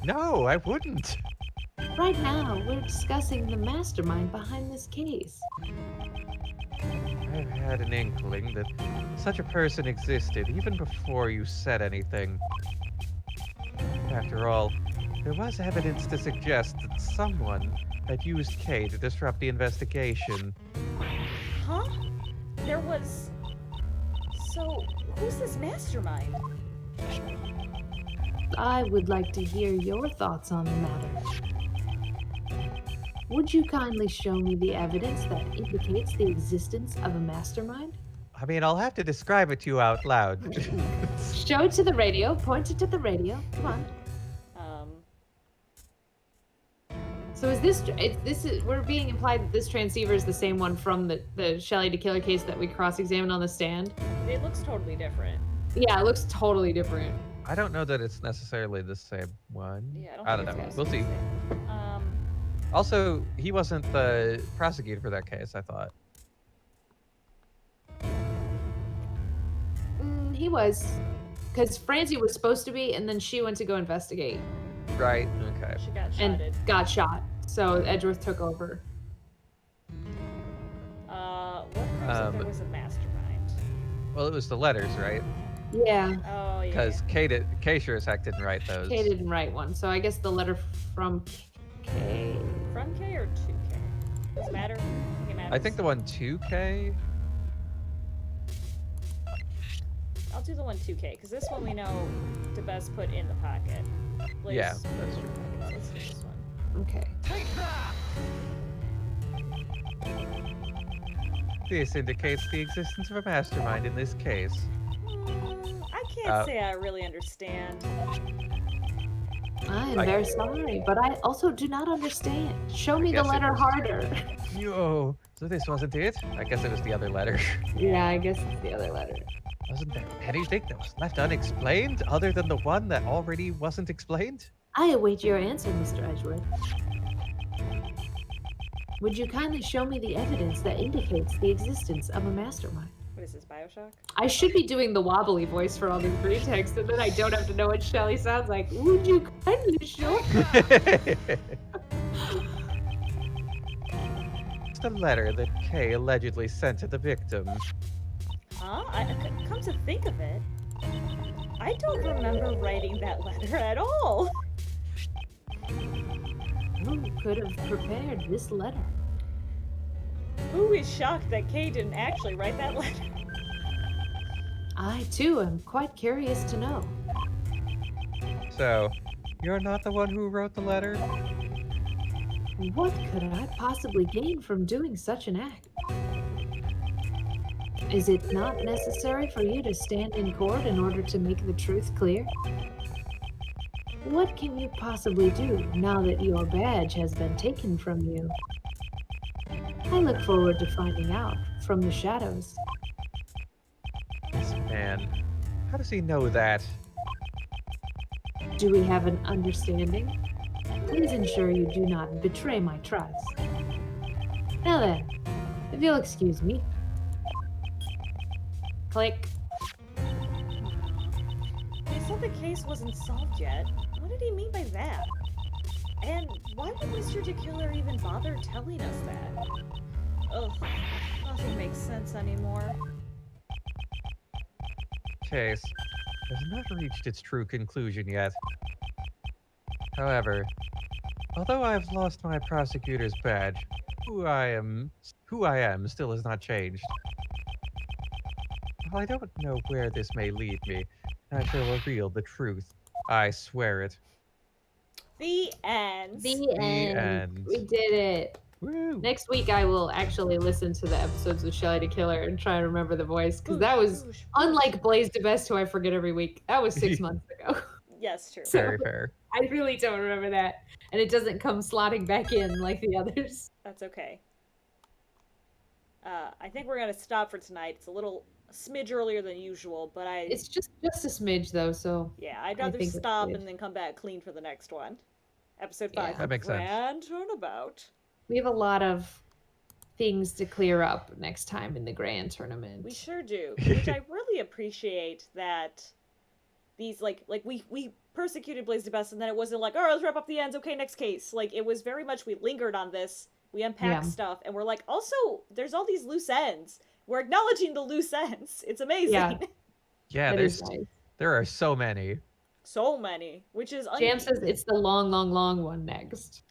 No, I wouldn't. Right now, we're discussing the mastermind behind this case. I've had an inkling that such a person existed even before you said anything. After all, there was evidence to suggest that someone had used Kay to disrupt the investigation. Huh? There was... So, who's this mastermind? I would like to hear your thoughts on the matter. Would you kindly show me the evidence that indicates the existence of a mastermind? I mean, I'll have to describe it to you out loud. Show it to the radio. Point it to the radio. Come on. So is this we're being implied that this transceiver is the same one from the Shelley the Killer case that we cross-examined on the stand? It looks totally different. Yeah, it looks totally different. I don't know that it's necessarily the same one. Yeah, I don't think know. it's We'll see. the same. Also, he wasn't the prosecutor for that case, I thought. He was. Because Francie was supposed to be, and then she went to go investigate. Right, okay. She got And shotted. got shot. So Edgeworth took over. What proves there was a mastermind? Well, it was the letters, right? Yeah. Oh, yeah. Because Kay sure as heck didn't write those. Kay didn't write one, so I guess the letter from Kay. From K or to K? Does it matter? I think the one to Kay. I'll do the one 2K, because this one we know to best put in the pocket. Yeah, that's true. Let's do this one. Okay. This indicates the existence of a mastermind in this case. I can't say I really understand. I am very sorry, but I also do not understand. Show me the guess it letter was- harder. Yo, so this wasn't it? I guess it was the other letter. Yeah, I guess it's the other letter. Wasn't there anything that was left unexplained other than the one that already wasn't explained? I await your answer, Mr. Edgeworth. Would you kindly show me the evidence that indicates the existence of a mastermind? What is this, Bioshock? I should be doing the wobbly voice for all these brief texts, and then I don't have to know what Shelly sounds like. Would you kindly show? It's the letter that Kay allegedly sent to the victim. Huh? Come to think of it, I don't remember writing that letter at all. Who could have prepared this letter? Who is shocked that Kay didn't actually write that letter? I, too, am quite curious to know. So, you're not the one who wrote the letter? What could I possibly gain from doing such an act? Is it not necessary for you to stand in court in order to make the truth clear? What can you possibly do now that your badge has been taken from you? I look forward to finding out from the shadows. This man. How does he know that? Do we have an understanding? Please ensure you do not betray my trust. Now then, if you'll excuse me. Click. He said the case wasn't solved yet. What did he mean by that? And why would Mr. DeKiller even bother telling us that? Ugh, nothing makes sense anymore. Case has not reached its true conclusion yet. However, although I've lost my prosecutor's badge, who I am still has not changed. While I don't know where this may lead me, I shall reveal the truth. I swear it. The end. The end. We did it. Woo! Next week, I will actually listen to the episodes of Shelly the Killer and try and remember the voice, because that was, unlike Blaze DeBest, who I forget every week, that was 6 months ago. Yes, true. So- Very fair. I really don't remember that. And it doesn't come slotting back in like the others. That's okay. I think we're gonna stop for tonight. It's a smidge earlier than usual, but It's just a smidge, though, so... yeah, I'd I rather think it's stop good. and then come back clean for the next one. Episode Yeah. 5, That makes sense. Grand Turnabout. We have a lot of things to clear up next time in the grand tournament. We sure do, which I really appreciate that these we persecuted Blaze the Best, and then it wasn't like, oh, let's wrap up the ends. Okay, next case. Like, it was very much we lingered on this. We unpacked Yeah. stuff, and we're like, also, there's all these loose ends. We're acknowledging the loose ends. It's amazing. Yeah. Yeah, That is there's nice. there are so many. So many, which is Jam says it's the long, long, long one next.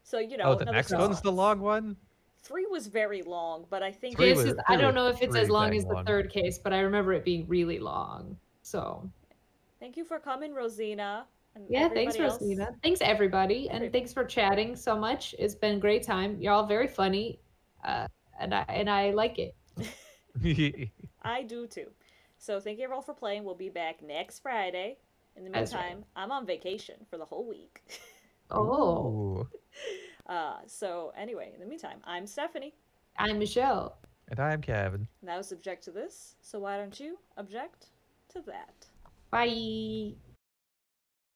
so you know. Oh, the another next 6 one's the months. long one? 3 was very long, but I think Three Jam was- says, I don't know if it's as pretty long dang as the long. third case, but I remember it being really long. So, thank you for coming, Rosina. And yeah, thanks, everybody else. Rosina. Thanks, everybody. And thanks for chatting so much. It's been a great time. You're all very funny. And I like it. I do too. So thank you everyone for playing. We'll be back next Friday. In the That's meantime, I'm on vacation for the whole week. Oh, Ooh. So anyway, in the meantime, I'm Stephanie. I'm Michelle. And I'm Kevin. And I was subject to this, so why don't you object to that? Bye.